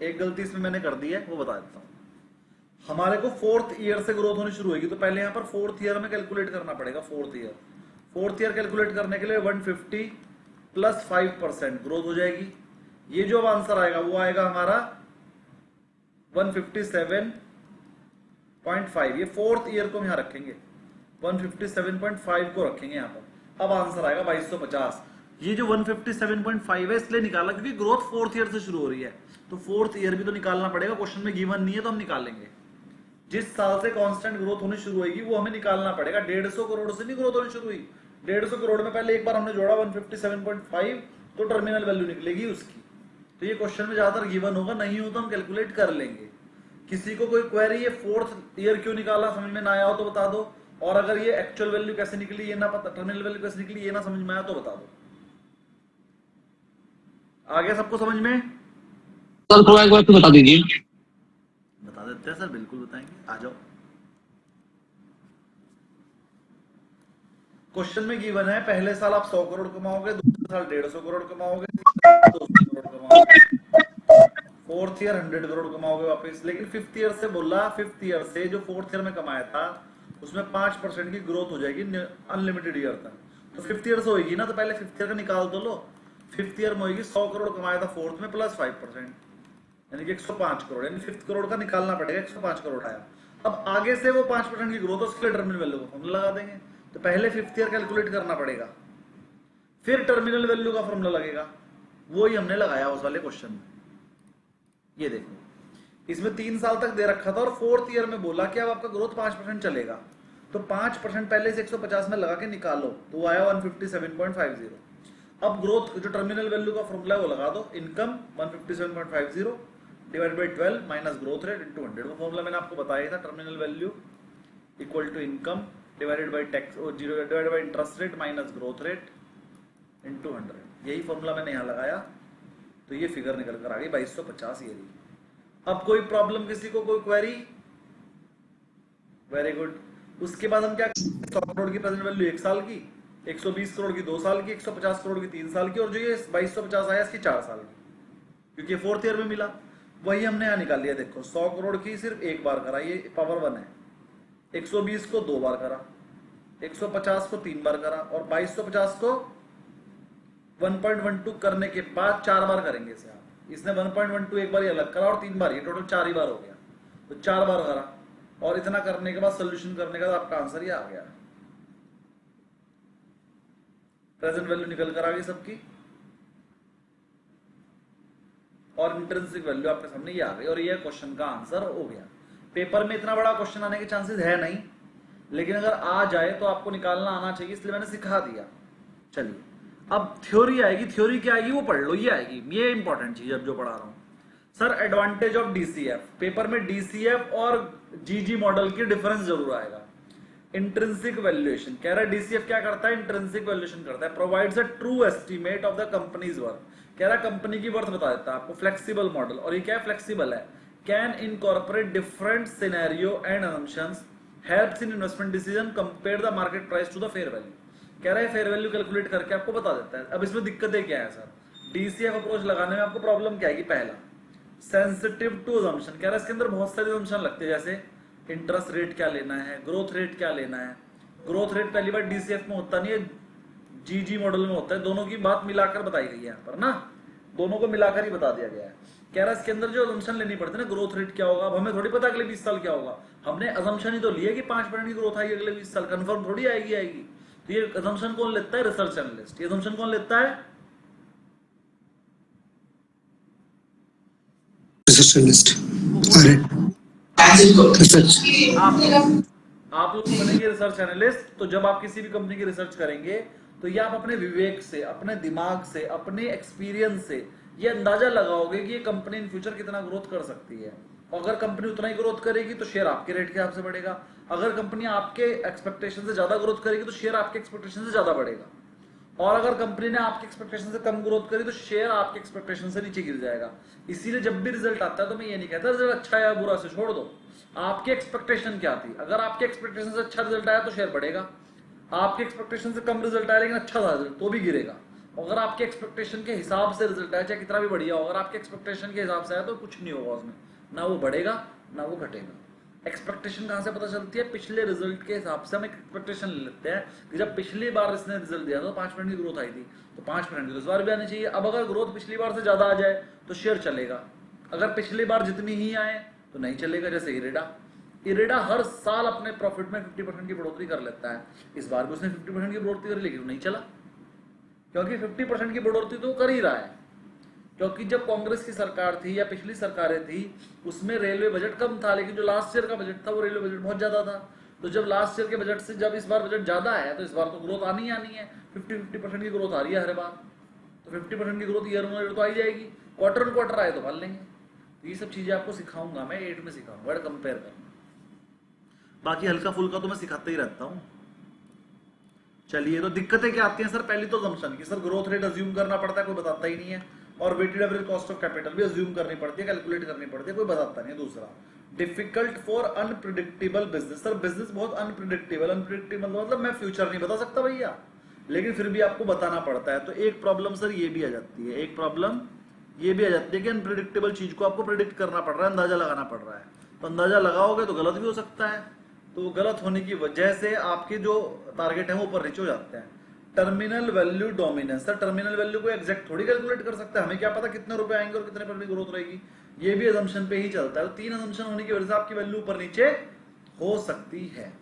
Speaker 1: एक गलती इसमें मैंने कर दी है, वो बता देता हूं। हमारे को 4th ईयर से ग्रोथ होनी शुरू होगी, तो पहले यहां पर 4th ईयर में कैलकुलेट करना पड़ेगा। 4th ईयर कैलकुलेट करने के लिए 150 प्लस 5% ग्रोथ हो जाएगी। ये जो आंसर आएगा वो आएगा हमारा 157.5। ये 4th ईयर को हम यहां रखेंगे, 157.5 को रखेंगे यहां पर। अब आंसर आएगा 2250। ये जो 157.5 है इसलिए निकाला क्योंकि ग्रोथ 4th ईयर से शुरू हो रही है, तो 4th ईयर भी तो निकालना पड़ेगा। क्वेश्चन में गिवन नहीं है तो हम निकालेंगे। जिस साल से कांस्टेंट ग्रोथ होनी शुरू होगी वो हमें निकालना पड़ेगा। 150 करोड़ से नहीं ग्रोथ होनी शुरू हुई। 150 करोड़ में पहले एक बार हमने जोड़ा 157.5, तो टर्मिनल वैल्यू निकलेगी उसकी। तो ये क्वेश्चन में ज्यादातर गिवन होगा, नहीं हो तो हम कैलकुलेट कर लेंगे। किसी को कोई क्वेरी ये 4th ईयर क्यों निकाला समझ में ना आया हो तो बता दो, और अगर ये एक्चुअल वैल्यू कैसे निकली ये ना पता, टर्मिनल वैल्यू कैसे निकली ये ना समझ में आया तो बता दो। आगे सबको समझ में?
Speaker 4: सर थोड़ा एक बार तो बता दीजिए।
Speaker 1: बता देते हैं सर, बिल्कुल बताएंगे, आ जाओ। क्वेश्चन में गिवन है पहले साल आप 100 करोड़ कमाओगे, दूसरे साल 150 करोड़ कमाओगे, 200 करोड़ कमाओगे, 4th ईयर 100 करोड़ कमाओगे वापस। लेकिन 5th ईयर से बोला, 5th ईयर से जो 4th ईयर में कमाया था उसमें 5% की ग्रोथ हो जाएगी अनलिमिटेड ईयर तक। तो 5th ईयर से होगी ना, तो पहले 5th ईयर का निकाल दो लो। 5th ईयर में होगी 100 करोड़ कमाया था 4th में प्लस 5%, यानी कि 105 करोड़, यानी 5th करोड़ का निकालना पड़ेगा। 105 करोड़ आया। अब आगे से वो 5% की ग्रोथ, उसके लिए टर्मिनल वैल्यू का फॉर्मूला लगा देंगे। तो पहले 5th ईयर कैलकुलेट करना पड़ेगा, फिर टर्मिनल वैल्यू का फॉर्मूला लगेगा। वो ही हमने लगाया उस वाले क्वेश्चन में। ये देखो, इसमें 3 साल तक दे रखा था और 4th ईयर में बोला कि अब आपका ग्रोथ 5% चलेगा, तो 5% पहले से 150 में लगा के निकालो, तो आया 157.50। अब ग्रोथ जो टर्मिनल वैल्यू का फॉर्मूला है वो लगा दो। Income 157.50 divide by 12 minus growth rate into 100। वो फॉर्मूला मैंने आपको बताया था, terminal value equal to income divided by tax divided by interest rate minus growth rate into 100। यही फॉर्मूला मैंने यहाँ लगाया, तो ये फिगर निकल कर आ गई 2250 ये। अब कोई प्रॉब्लम किसी को, कोई क्वेरी? Very good. उसके बाद हम क्या, 100 करोड़ की प्रेजेंट वैल्यू 1 साल की, 120 करोड़ की 2 साल की, 150 करोड़ की 3 साल की, और जो ये 2250 आया इसकी 4 साल की, क्योंकि 4th ईयर में मिला। वही हमने यहाँ निकाल लिया। देखो 100 करोड़ की सिर्फ एक बार करा, ये पावर 1 है। 120 को 2 बार करा, 150 को 3 बार करा, और 2250 को 1.12 करने के बाद 4 बार करेंगे इसे आप। इसने 1.12 एक बार ये अलग करा और 3 बार, ये टोटल 4 ही बार हो गया। तो 4 बार करा, और इतना करने के बाद सोल्यूशन करने के बाद आपका आंसर ये आ गया। प्रेजेंट वैल्यू निकल कर आ गई सबकी, और इंट्रिंसिक वैल्यू आपके सामने ये आ गई, और ये क्वेश्चन का आंसर हो गया। पेपर में इतना बड़ा क्वेश्चन आने के चांसेस है नहीं, लेकिन अगर आ जाए तो आपको निकालना आना चाहिए, इसलिए मैंने सिखा दिया। चलिए अब थ्योरी आएगी। थ्योरी क्या आएगी वो पढ़ लो, ये आएगी, ये इंपॉर्टेंट चीज अब जो पढ़ा रहा हूं। Sir advantage of DCF, paper में डीसीएफ और जीजी मॉडल की डिफरेंस जरूर आएगा। इंट्रिंसिक वैल्यूएशन कह रहा है, डीसीएफ क्या करता है, इंट्रिंसिक वैल्यूएशन करता है, provides a true estimate of the companies worth. कह रहा है कंपनी की वर्थ बता देता है आपको। फ्लेक्सिबल मॉडल, और ये क्या है, फ्लेक्सिबल है। Can incorporate different scenario and assumptions, helps in investment decision, compare the market price to the fair value. कह रहा है फेयर वैल्यू कैलकुलेट करके आपको बता देता है। अब इसमें दिक्कतें क्या है सर, डीसीएफ अप्रोच लगाने में आपको प्रॉब्लम क्या आएगी? पहला, सेंसिटिव टू असम्पशन। कह रहा है इसके अंदर बहुत सारे असम्पशन लगते हैं, जैसे इंटरेस्ट रेट क्या लेना है, ग्रोथ रेट क्या लेना है। ग्रोथ रेट पहली बार डीसीएफ में होता नहीं है, जीजी मॉडल में होता है। दोनों की बात मिलाकर बताई गई है यहाँ पर ना, दोनों को मिलाकर ही बता दिया गया है। कह रहा है इसके अंदर जो असम्पशन लेनी पड़ती है ना, ग्रोथ रेट क्या होगा, अब हमें थोड़ी पता अगले 20 साल क्या होगा। हमने असम्पशन ही तो लिया कि 5% की ग्रोथ आएगी अगले 20 साल, कंफर्म थोड़ी आएगी। तो ये असम्पशन कौन लेता है? Research analyst. ये असम्पशन कौन लेता है?
Speaker 2: Research analyst. अरे रिसर्च,
Speaker 1: आप लोग बनेंगे रिसर्च एनालिस्ट। तो जब आप किसी भी कंपनी की रिसर्च करेंगे तो ये आप अपने विवेक से, अपने दिमाग से, अपने एक्सपीरियंस से ये अंदाजा लगाओगे कि ये कंपनी इन फ्यूचर कितना ग्रोथ कर सकती है। अगर कंपनी उतना ही ग्रोथ करेगी तो शेयर आपके रेट के हिसाब से बढ़ेगा, अगर कंपनी आपके एक्सपेक्टेशन से ज्यादा ग्रोथ करेगी तो शेयर आपके एक्सपेक्टेशन से ज्यादा बढ़ेगा, और अगर कंपनी ने आपके एक्सपेक्टेशन से कम ग्रोथ करी तो शेयर आपके एक्सपेक्टेशन से नीचे गिर जाएगा। इसीलिए जब भी रिजल्ट आता है तो मैं ये नहीं कहता रिजल्ट अच्छा है या बुरा से छोड़ दो, आपकी एक्सपेक्टेशन क्या थी। अगर आपके एक्सपेक्टेशन से अच्छा रिजल्ट आया तो शेयर बढ़ेगा, आपके एक्सपेक्टेशन से कम रिजल्ट आया लेकिन अच्छा था रिजल्ट तो भी गिरेगा। अगर आपके एक्सपेक्टेशन के हिसाब से रिजल्ट आया चाहे कितना भी बढ़िया हो, अगर आपके एक्सपेक्टेशन के हिसाब से आया तो कुछ नहीं होगा उसमें, ना वो बढ़ेगा ना वो घटेगा। एक्सपेक्टेशन कहां से पता चलती है? पिछले रिजल्ट के हिसाब से हम एक्सपेक्टेशन ले लेते हैं कि जब पिछली बार इसने रिजल्ट दिया तो 5% की ग्रोथ आई थी तो 5% की तो इस बार भी आनी चाहिए। अब अगर ग्रोथ पिछली बार से ज्यादा आ जाए तो शेयर चलेगा, अगर पिछली बार जितनी ही आए तो नहीं चलेगा। जैसे इरेडा हर साल अपने प्रॉफिट में 50% की बढ़ोतरी कर लेता है, इस बार भी उसने 50% की बढ़ोतरी करी लेकिन नहीं चला, क्योंकि 50% की बढ़ोतरी तो कर ही रहा है। क्योंकि जब कांग्रेस की सरकार थी या पिछली सरकारें थी उसमें रेलवे बजट कम था, लेकिन जो लास्ट ईयर का बजट था वो रेलवे बजट बहुत ज्यादा था। तो जब लास्ट ईयर के बजट से जब इस बार बजट ज्यादा है तो इस बार तो ग्रोथ आनी है, 50% की ग्रोथ आ रही है हर बार, तो 50% की ग्रोथ ईयर ऑन ईयर तो आ ही जाएगी, क्वार्टर ऑन क्वार्टर आए तो मान लेंगे। तो ये सब चीजें आपको सिखाऊंगा मैं, 8 में सिखाऊंगा कंपेयर करना, बाकी हल्का फुल्का तो मैं सिखाते ही रहता हूँ। चलिए, तो दिक्कतें क्या आती हैं सर? पहली तो assumption की सर ग्रोथ रेट अज्यूम करना पड़ता है, कोई बताता ही नहीं है, और weighted average cost of capital भी अज्यूम करनी पड़ती है, कैलकुलेट करनी पड़ती है, कोई बताता नहीं है। दूसरा, difficult for unpredictable business. Sir business बहुत अनप्रिडिक्टेबल मतलब मैं फ्यूचर नहीं बता सकता भैया, लेकिन फिर भी आपको बताना पड़ता है। तो एक प्रॉब्लम सर ये भी आ जाती है, एक प्रॉब्लम ये भी आ जाती है कि अनप्रिडिक्टेबल चीज को आपको प्रिडिक्ट करना पड़ रहा है, अंदाजा लगाना पड़ रहा है। तो अंदाजा लगाओगे तो गलत भी हो सकता है, तो गलत होने की वजह से आपके जो टारगेट है वो ऊपर नीचे हो जाते हैं। Terminal value dominance. Sir terminal value को एग्जैक्ट थोड़ी कैलकुलेट कर सकते हैं, हमें क्या पता कितने रुपए आएंगे और कितने परसेंट ग्रोथ रहेगी, ये भी असम्पशन पे ही चलता है। तो 3 असम्पशन होने की वजह से आपकी वैल्यू ऊपर नीचे हो सकती है।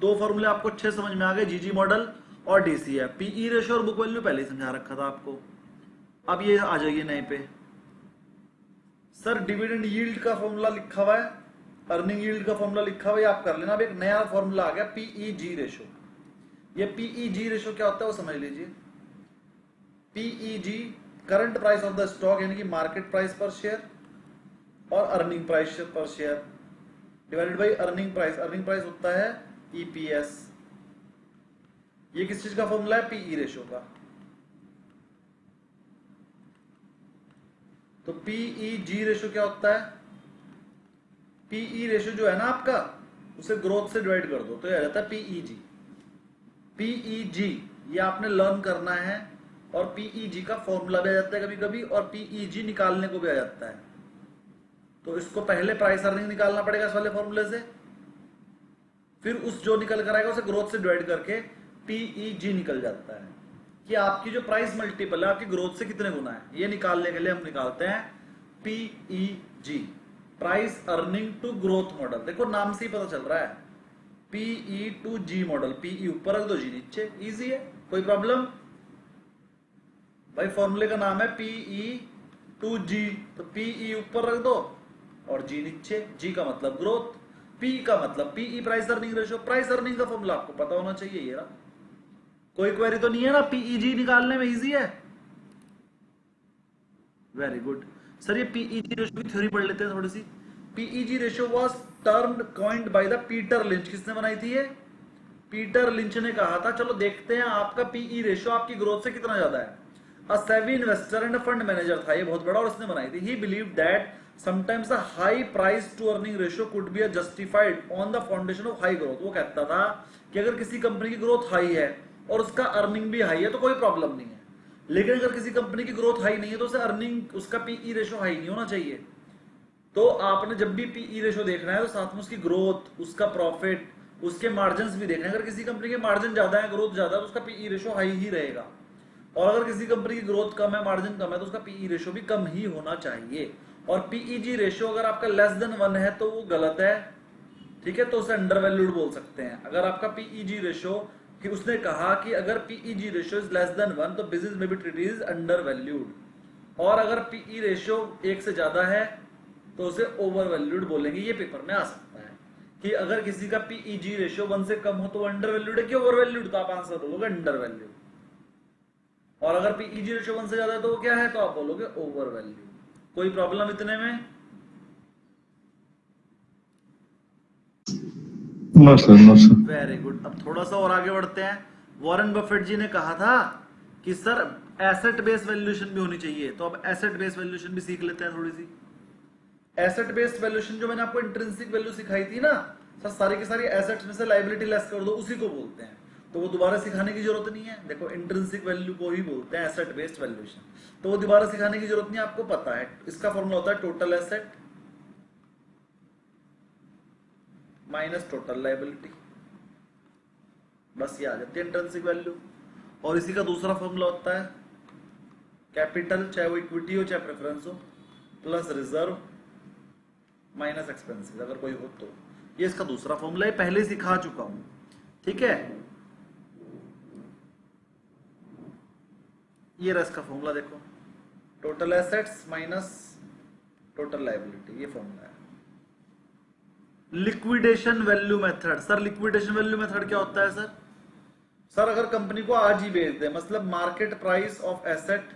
Speaker 1: 2 फॉर्मूले आपको अच्छे समझ में आ गए, जीजी मॉडल और डीसीएफ। पीई रेशियो और बुक वैल्यू पहले ही समझा रखा था आपको। अब ये आ जाइए नए पे। सर डिविडेंड यील्ड का फॉर्मूला लिखा हुआ है, अर्निंग यील्ड का फॉर्मूला लिखा हुआ है, आप कर लेना। अब एक नया फॉर्मूला आ गया पीईजी रेशियो। ये पीईजी रेशियो क्या होता है वो समझ लीजिए। PEG current price of the stock यानी कि मार्केट प्राइस पर शेयर और earning price per share divided by earning price. Earning price होता है ईपीएस। ये किस चीज का फॉर्मूला है? पीई रेशियो का। तो पीईजी रेशियो क्या होता है? पीई रेशियो जो है ना आपका, उसे ग्रोथ से डिवाइड कर दो तो ये आ जाता है पीईजी। पीईजी ये आपने लर्न करना है, और पीईजी का फॉर्मूला भी आ जाता है कभी कभी, और पीईजी निकालने को भी आ जाता है। तो इसको पहले प्राइस अर्निंग निकालना पड़ेगा इस वाले फॉर्मूले से, फिर उस जो निकल कर आएगा उसे ग्रोथ से डिवाइड करके पीईजी निकल जाता है कि आपकी जो प्राइस मल्टीपल है आपकी ग्रोथ से कितने गुना है। ये निकालने के लिए हम निकालते हैं PEG, price earning to growth model. देखो नाम से ही पता चल रहा है, PE to G model. PE ऊपर रख दो, जी नीचे, इजी है, कोई प्रॉब्लम? भाई फॉर्मूले का नाम है पीई टू जी, तो पीई ऊपर रख दो और जी नीचे। जी का मतलब ग्रोथ, पी का मतलब PE price earning ratio. Price earning का फॉर्मूला आपको पता होना चाहिए। ये रहा, कोई क्वेरी तो नहीं है ना? पीईजी निकालने में इजी है, वेरी गुड। सर ये पीईजी रेशियो की थ्योरी पढ़ लेते हैं थोड़ी सी। PEG ratio was termed coined by the Peter Lynch. किसने बनाई थी ये? पीटर लिंच ने कहा था चलो देखते हैं आपका पीई रेशियो आपकी ग्रोथ से कितना ज्यादा है। अ सेवी इन्वेस्टर एंड फंड मैनेजर था ये, बहुत बड़ा, और उसने बनाई थी। He believed that sometimes a high price to earning ratio could be justified on the foundation of high growth. वो कहता था कि अगर किसी कंपनी की ग्रोथ हाई है और उसका अर्निंग भी हाई है तो कोई प्रॉब्लम नहीं है, लेकिन अगर किसी कंपनी की ग्रोथ हाई नहीं है तो उसे अर्निंग, उसका पीई रेशियो हाई नहीं होना चाहिए। तो आपने जब भी पीई रेशियो देखना है तो साथ में उसकी ग्रोथ, उसका प्रॉफिट, उसके मार्जिन्स भी देखना है। अगर किसी कंपनी के मार्जिन ज्यादा है, ग्रोथ ज्यादा है, तो उसका पीई रेशियो हाई ही रहेगा, और अगर किसी कंपनी की ग्रोथ कम है, मार्जिन कम है, तो उसका पीई रेशियो भी कम ही होना चाहिए। और पीईजी रेशियो अगर आपका लेस देन 1 है तो वो गलत है, ठीक है, तो उसे अंडर वैल्यूड बोल सकते हैं। अगर आपका पीईजी रेशियो, कि उसने कहा कि अगर PEG ratio is less than 1 तो बिजनेस में भी ट्रीटेड इज अंडर वैल्यूड, और अगर पीई रेशियो 1 से ज्यादा है तो उसे ओवर वैल्यूड बोलेंगे। ये पेपर में आ सकता है कि अगर किसी का पीईजी रेशियो 1 से कम हो तो अंडर वैल्यूड है कि ओवर वैल्यूड, तो आप आंसर बोलोगे अंडर वैल्यूड, और अगर पीईजी रेशियो 1 से ज्यादा है तो वो क्या है, तो आप बोलोगे ओवर वैल्यूड। कोई प्रॉब्लम इतने में?
Speaker 3: No, sir. No, sir.
Speaker 1: Very good. अब थोड़ा सा और आगे बढ़ते हैं। वॉरेन बफेट जी ने कहा था कि सर एसेट बेस्ड वैल्यूएशन भी होनी चाहिए, तो अब एसेट बेस्ड वैल्यूएशन भी सीख लेते हैं थोड़ी सी। एसेट बेस्ड वैल्यूएशन जो मैंने आपको इंट्रिंसिक वैल्यू सिखाई थी ना सर, सारी की सारी एसेट्स में से लायबिलिटी लेस कर दो, उसी को बोलते हैं। तो वो दोबारा सिखाने की जरूरत नहीं है। देखो इंट्रिंसिक वैल्यू को ही बोलते हैं एसेट बेस्ड वैल्यूएशन, तो वो दोबारा सिखाने की जरूरत नहीं है, आपको पता है। इसका फॉर्मूला होता है total asset minus total liability, बस ये आ जाती है इंट्रिंसिक वैल्यू। और इसी का दूसरा फॉर्मूला होता है कैपिटल, चाहे वो इक्विटी हो चाहे प्रेफरेंस हो, प्लस रिजर्व माइनस एक्सपेंसेस अगर कोई हो तो। ये इसका दूसरा फॉर्मूला है, पहले सिखा चुका हूं, ठीक है। ये रहा इसका फॉर्मूला, देखो total assets minus total liability, ये फॉर्मूला है। Liquidation value method, sir liquidation value method क्या होता है सर? सर अगर कंपनी को आज ही बेच दे, मतलब market price of asset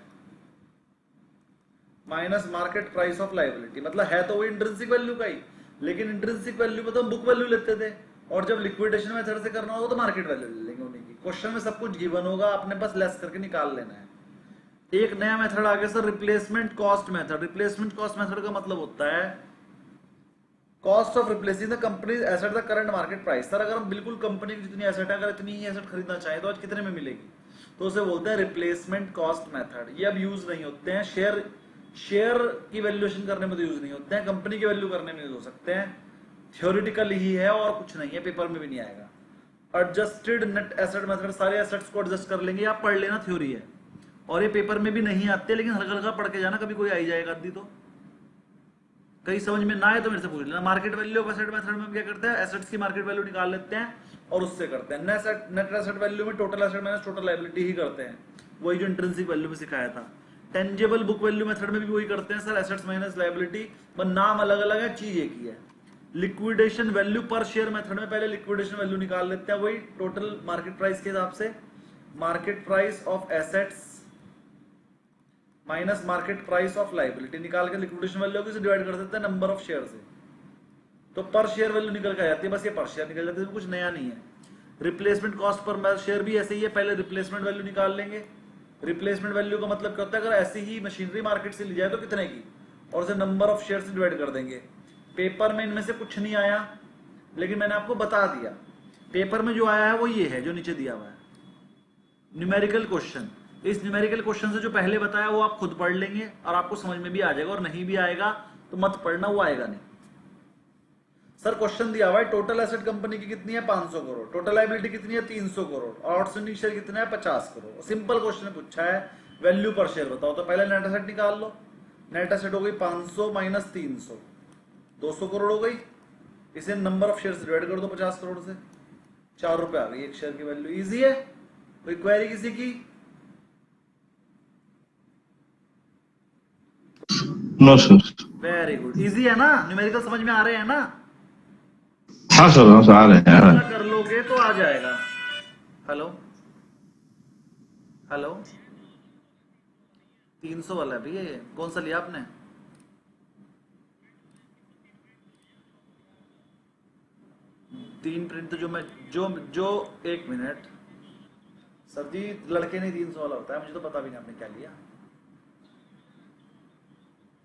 Speaker 1: minus market price of liability, मतलब है तो वो इंट्रिंसिक वैल्यू का ही, लेकिन इंट्रिंसिक वैल्यू में तो हम बुक वैल्यू लेते थे, और जब लिक्विडेशन मेथड से करना होगा तो मार्केट वैल्यू ले लेंगे उन्हीं की। क्वेश्चन में सब कुछ गिवन होगा, आपने बस लेस करके निकाल लेना है। एक नया मेथड आ गया sir, replacement cost method. Replacement cost method का मतलब होता है cost of replacing the company asset the current market price. Sir अगर हम बिल्कुल कंपनी की जितनी एसेट है, अगर इतनी ही एसेट खरीदना चाहें तो आज कितने में मिलेगी, तो उसे बोलते हैं रिप्लेसमेंट कॉस्ट मेथड। ये अब यूज नहीं होते हैं, शेयर की वैल्यूएशन करने में तो यूज नहीं होते हैं, कंपनी की वैल्यू करने में यूज हो सकते हैं। थ्योरेटिकल ही है और कुछ नहीं है, पेपर में भी नहीं आएगा। एडजस्टेड नेट एसेट मेथड, सारे एसेट्स को एडजस्ट कर लेंगे, आप पढ़ लेना, थ्योरी है और ये पेपर में भी नहीं आते, लेकिन हल्का हल्का पढ़ के जाना, कभी कोई आई जाएगा आदि तो कहीं समझ में ना आए तो मेरे से पूछ लेना। Market value of asset method में हम क्या करते हैं, एसेट्स की मार्केट वैल्यू निकाल लेते हैं और उससे करते हैं। नेट एसेट वैल्यू में total asset minus total liability ही करते हैं, वही जो इंट्रिंसिक वैल्यू में सिखाया था। टेंजेबल बुक वैल्यू मेथड में भी वही करते हैं सर, एसेट्स माइनस लायबिलिटी, पर नाम अलग अलग है, चीज एक ही है। लिक्विडेशन वैल्यू पर शेयर मेथड में पहले लिक्विडेशन वैल्यू निकाल लेते हैं, वही टोटल मार्केट प्राइस के हिसाब से, market price of assets minus market price of liability निकाल के लिक्विडेशन वैल्यू को डिवाइड कर देते हैं नंबर ऑफ शेयर से, तो पर शेयर वैल्यू निकल के आ जाती है। बस ये पर शेयर निकल जाती है, कुछ नया नहीं है। रिप्लेसमेंट कॉस्ट पर शेयर भी ऐसे ही है, पहले रिप्लेसमेंट वैल्यू निकाल लेंगे। रिप्लेसमेंट वैल्यू का मतलब क्या होता है, अगर ऐसी ही मशीनरी मार्केट से ली जाए तो कितने की, और उसे नंबर ऑफ शेयर से डिवाइड कर देंगे। पेपर में इनमें से कुछ नहीं आया, लेकिन मैंने आपको बता दिया। पेपर में जो आया है वो ये है जो नीचे दिया हुआ है, न्यूमेरिकल क्वेश्चन। इस न्यूमेरिकल क्वेश्चन से जो पहले बताया वो आप खुद पढ़ लेंगे और आपको समझ में भी आ जाएगा, और नहीं भी आएगा तो मत पढ़ना, वो आएगा नहीं। सर क्वेश्चन दिया हुआ है टोटल एसेट कंपनी की कितनी है 500 करोड़, टोटल लायबिलिटी कितनी है 300 करोड़, और आउटस्टैंडिंग शेयर कितना है 50 करोड़। सिंपल क्वेश्चन पूछा है, वैल्यू पर शेयर बताओ, तो पहले नेट एसेट निकाल लो। नेट एसेट हो गई 500 माइनस 300, 200 करोड़ हो गई। इसे नंबर ऑफ शेयर से डिवाइड कर दो 50 करोड़ से, 4 रुपए आ गई एक शेयर की वैल्यू। इजी है, कोई क्वेरी किसी की?
Speaker 3: No, sir.
Speaker 1: Very good, easy है ना, न्यूमेरिकल समझ में आ रहे हैं ना?
Speaker 3: हाँ सर, हाँ सर, आ रहे हैं, आ रहे
Speaker 1: इतना कर लोगे तो आ जाएगा। हेलो हेलो, 300 वाला है भैया, ये कौन सा लिया आपने? तीन प्रिंट तो जो एक मिनट सर जी, लड़के नहीं 300 वाला होता है, मुझे तो पता भी नहीं आपने क्या लिया।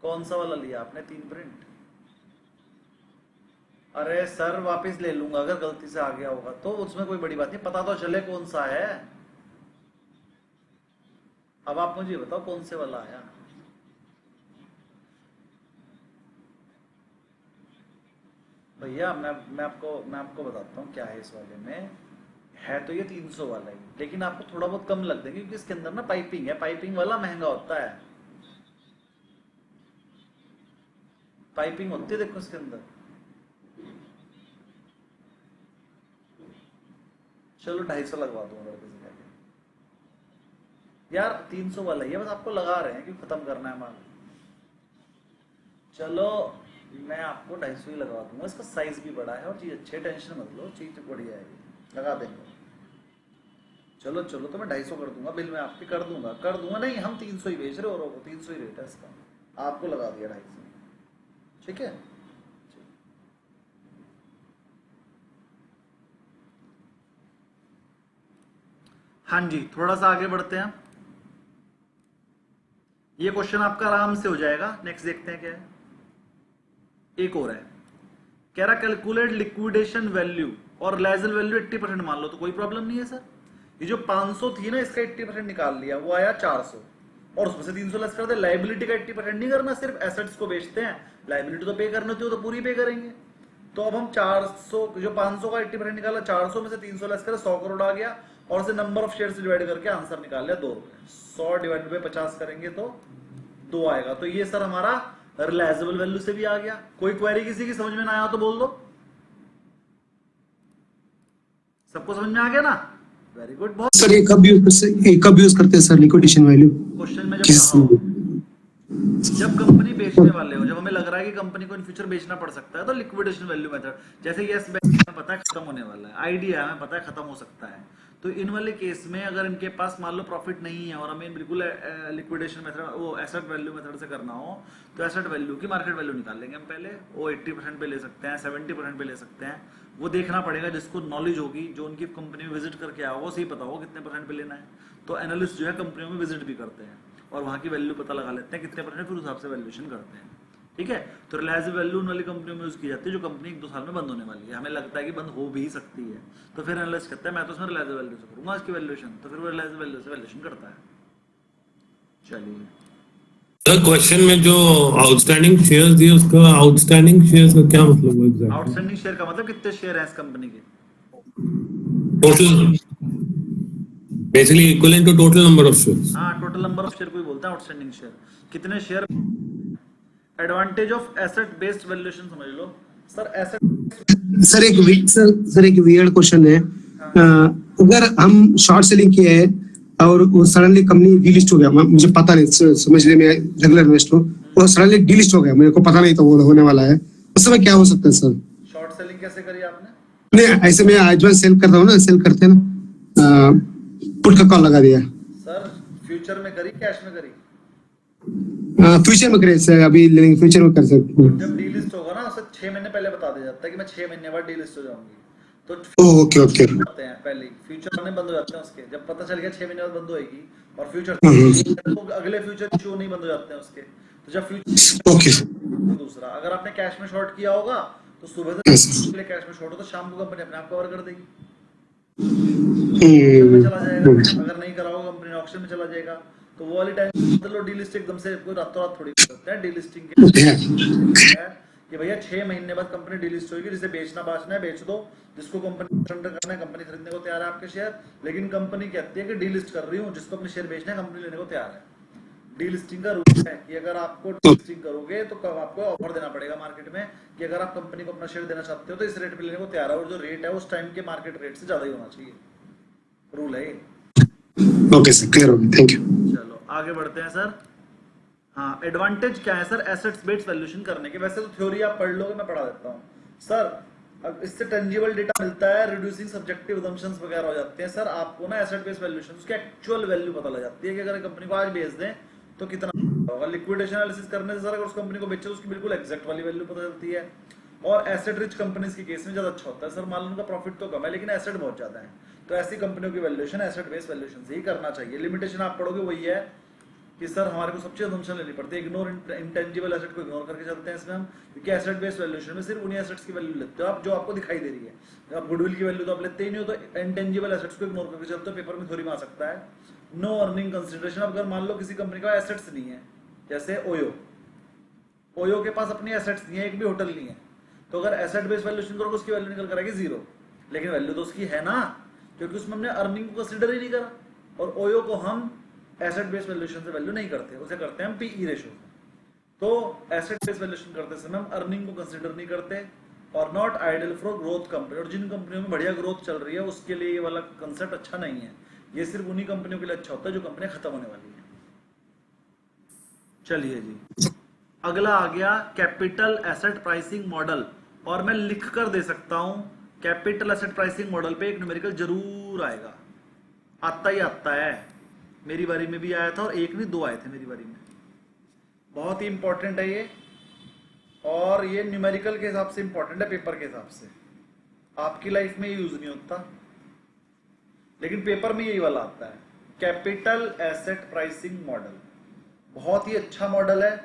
Speaker 1: कौन सा वाला लिया आपने 3 प्रिंट? अरे सर वापस ले लूंगा अगर गलती से आ गया होगा तो, उसमें कोई बड़ी बात नहीं, पता तो चले कौन सा है। अब आप मुझे बताओ कौन से वाला आया। भैया मैं आपको बताता हूँ क्या है इस वाले में। है तो ये 300 वाला ही, लेकिन आपको थोड़ा बहुत कम लग देंगे क्योंकि इसके अंदर ना पाइपिंग है, पाइपिंग वाला महंगा होता है। पाइपिंग होती है देखो इसके अंदर। चलो 250 लगवा दूंगा लड़के से जाके। यार 300 वाला ही है, बस आपको लगा रहे हैं कि खत्म करना है माल। चलो मैं आपको 250 ही लगवा दूंगा, इसका साइज भी बड़ा है और चीज अच्छी है, टेंशन मत लो, चीज बढ़िया है, लगा देंगे। चलो तो मैं 250 कर दूंगा, बिल में आपके कर दूंगा। नहीं हम 300 ही बेच रहे, और 300 ही रेट है इसका, आपको लगा दिया 250, ठीक है। हाँ जी, थोड़ा सा आगे बढ़ते हैं। ये क्वेश्चन आपका आराम से हो जाएगा। नेक्स्ट देखते हैं क्या है। एक और है, कह रहा कैलकुलेट लिक्विडेशन वैल्यू और रिलायबल वैल्यू 80% मान लो, तो कोई प्रॉब्लम नहीं है सर। ये जो 500 थी ना, इसका 80% निकाल लिया, वो आया 400, और उसमें से 300 लेस कर दे। लाइबिलिटी का 80% नहीं करना, सिर्फ एसेट्स को बेचते हैं, लाइबिलिटी तो पे करनी होती है, तो पूरी पे करेंगे। तो अब हम 400, जो 500 का 80% निकाला, 400 में से 300 लेस करें, 100 करोड़ आ गया, और उसे नंबर ऑफ शेयर से डिवाइड करके आंसर निकाल लिया 2 रुपए। 100 डिवाइड बाई 50 करेंगे तो 2 आएगा। तो ये सर हमारा रिलायबल वैल्यू से भी आ गया। कोई क्वेरी किसी की समझ में ना आया तो बोल दो। सबको समझ में आ गया ना? Very good. बहुत
Speaker 2: सर ये कब यूज करते हैं सर लिक्विडेशन वैल्यू?
Speaker 1: क्वेश्चन में जब
Speaker 2: किस
Speaker 1: कहा हो, जब कंपनी बेचने वाले हो, जब हमें लग रहा है कि कंपनी को इन फ्यूचर बेचना पड़ सकता है, तो लिक्विडेशन वैल्यू मेथड, जैसे यस बैंक में पता है खत्म होने वाला है, आईडिया हमें पता है खत्म हो सकता है, तो इन वाले केस में अगर इनके पास मान लो प्रॉफिट नहीं है और हमें बिल्कुल लिक्विडेशन मेथड, वो एसेट वैल्यू मेथड से करना हो, तो एसेट वैल्यू की मार्केट वैल्यू निकाल लेंगे हम पहले। वो 80% पे ले सकते हैं, 70% पे ले सकते हैं, वो देखना पड़ेगा। जिसको नॉलेज होगी, जो उनकी कंपनी में विजिट करके आओ, वो सही पता हो कितने % पे लेना है। तो एनालिस्ट जो है कंपनियों में विजिट भी करते हैं और वहां की वैल्यू पता लगा लेते हैं कितने %, फिर उस हिसाब से वैल्यूएशन करते हैं। ठीक है, तो रिलायबल वैल्यू उन वाली कंपनियों में यूज की जाती है जो कंपनी 1-2 साल में बंद होने वाली है, हमें लगता है कि बंद हो भी सकती है, तो फिर एनालिस्ट कहता है मैं तो उसमें रिलायबल वैल्यू से करूंगा इसकी वैल्यूएशन, तो फिर वो रिलायबल वैल्यू से वैल्यूएशन करता है। चलिए,
Speaker 5: सर क्वेश्चन में जो आउटस्टैंडिंग शेयर्स दिए, उसका आउटस्टैंडिंग शेयर्स का क्या मतलब है एग्जैक्टली?
Speaker 1: आउटस्टैंडिंग शेयर का मतलब कितने शेयर हैं इस कंपनी के,
Speaker 5: total, basically equivalent to total number of shares.
Speaker 1: हाँ, टोटल नंबर ऑफ शेयर को ही बोलते हैं आउटस्टैंडिंग शेयर, कितने share. Advantage of asset based valuation समझ लो सर। एसेट
Speaker 2: सर एक वियर्ड क्वेश्चन है। अगर हम शॉर्ट सेलिंग किए है और वो सडनली कंपनी डीलिस्ट हो गया, मुझे पता नहीं, समझ ले, मैं रेगुलर इन्वेस्टर हूँ, वो सडनली डीलिस्ट हो गया, मेरे को पता नहीं था वो होने वाला है, उस समय क्या हो सकता है सर?
Speaker 1: शॉर्ट सेलिंग कैसे करी आपने?
Speaker 2: नहीं, ऐसे मैं आज सेल करता हूँ ना, सेल करते हैं ना, पुट का कॉल लगा दिया।
Speaker 1: सर फ्यूचर में करी, कैश में करी?
Speaker 2: फ्यूचर में करे सर, अभी लेकिन फ्यूचर में कर सकते हैं।
Speaker 1: जब डीलिस्ट होगा ना, उसे 6 महीने पहले बता दिया जाता है कि मैं 6 महीने बाद डीलिस्ट हो जाऊंगी, तो
Speaker 2: ओके ओके
Speaker 1: करते हैं पहले ही, फ्यूचर आने बंद हो जाते हैं उसके। जब पता चल गया 6 महीने बाद बंद होएगी और फ्यूचर, तो अगले फ्यूचर इशू नहीं बंद हो जाते हैं उसके। तो जब फ्यूचर
Speaker 2: ओके
Speaker 1: तो दूसरा, अगर आपने कैश में शॉर्ट किया होगा तो सुबह से कैश में शॉर्ट हो तो शाम को कंपनी अपने आप कवर कर देगी, में चला जाएगा। अगर नहीं करा होगा कंपनी ऑक्शन में चला जाएगा, तो वो वाली टाइम मतलब डीलिस्ट एकदम से कोई रातों रात थोड़ी कर सकता है। डीलिस्टिंग के कि भैया 6 महीने बाद कंपनी डीलिस्ट होगी, जिसे बेचना बाचना है बेच दो, जिसको कंपनी सरेंडर करना है, कंपनी खरीदने को तैयार है आपके शेयर, लेकिन कंपनी कहती है कि डीलिस्ट कर रही हूँ, जिसको अपने शेयर बेचना है कंपनी लेने को तैयार है। डीलिस्टिंग का रूल है कि अगर आपको डीलिस्टिंग करोगे तो आपको ऑफर देना पड़ेगा मार्केट में कि अगर आप कंपनी को अपना शेयर देना चाहते हो तो इस रेट पे लेने को तैयार है, और जो रेट है उस टाइम के मार्केट रेट से ज्यादा ही होना चाहिए, रूल है ये।
Speaker 2: ओके सर, क्लियर हो गया, थैंक यू।
Speaker 1: चलो आगे बढ़ते हैं सर। हाँ, एडवांटेज क्या है सर एसेट्स बेस्ड वैल्यूएशन करने के? वैसे तो थ्योरी आप पढ़ लोगे, मैं पढ़ा देता हूँ सर। अब इससे टेंजिबल डेटा मिलता है, रिड्यूसिंग सब्जेक्टिव असम्पशंस वगैरह हो जाते हैं सर। आपको ना एसेट बेस्ड वैल्यूएशन, उसकी एक्चुअल वैल्यू पता लग जाती है कि अगर कंपनी को आज बेच दें तो कितना होगा। लिक्विडेशन एनालिसिस करने से सर अगर उस कंपनी को बेचे तो उसकी बिल्कुल एग्जैक्ट वाली वैल्यू पता चलती है। और एसेट रिच कंपनीज के केस में ज्यादा अच्छा होता है सर, मान लो उनका प्रॉफिट तो कम है लेकिन एसेट बहुत ज्यादा है, तो ऐसी कंपनियों की वैल्यूएशन एसेट बेस्ड वैल्यूएशन से ही करना चाहिए। लिमिटेशन आप पढ़ोगे वही है कि सर हमारे को सबसे असम्पशन लेनी पड़ती है, इग्नोर इंटेंजिबल एसेट को इग्नोर करके चलते हैं इसमें हम, क्योंकि एसेट बेस्ड वैल्यूएशन में सिर्फ उन्हीं एसेट्स की वैल्यू लेते हो आप जो आपको दिखाई दे रही है। आप गुडविल की वैल्यू तो आप लेते ही नहीं हो, तो इंटेंजिबल एसेट्स को इग्नोर करके चलते हो, पेपर में थोड़ी में आ सकता है। नो अर्निंग कंसिडरेशन, अगर मान लो किसी कंपनी का एसेट्स नहीं है, जैसे ओयो के पास अपनी एसेट्स नहीं है, एक भी होटल नहीं है, तो अगर एसेट बेस्ड वैल्यूएशन करोगे उसकी वैल्यू निकल कर आएगी 0, लेकिन वैल्यू तो उसकी है ना, क्योंकि उसमें हमने अर्निंग को कंसीडर ही नहीं करा। और ओयो को हम एसेट बेस्ड वैल्यूएशन से वैल्यू नहीं करते, उसे करते हैं हम पीई रेशियो। तो एसेट बेस्ड वैल्यूएशन करते समय हम अर्निंग को कंसीडर नहीं करते, और not ideal for growth company, और जिन कंपनियों में बढ़िया ग्रोथ चल रही है उसके लिए ये वाला कंसेप्ट अच्छा नहीं है। ये सिर्फ उन्हीं कंपनियों के लिए अच्छा होता है जो कंपनियां खत्म होने वाली है। चलिए जी, अगला आ गया कैपिटल एसेट प्राइसिंग मॉडल, और मैं लिख कर दे सकता हूं कैपिटल एसेट प्राइसिंग मॉडल पे एक न्यूमेरिकल जरूर आएगा, आता ही आता है। मेरी बारी में भी आया था, और एक नहीं 2 आए थे मेरी बारी में। बहुत ही इंपॉर्टेंट है ये, और ये न्यूमेरिकल के हिसाब से इंपॉर्टेंट है, पेपर के हिसाब से आपकी लाइफ में यूज नहीं होता। लेकिन पेपर में यही वाला आता है, कैपिटल एसेट प्राइसिंग मॉडल। बहुत ही अच्छा मॉडल है,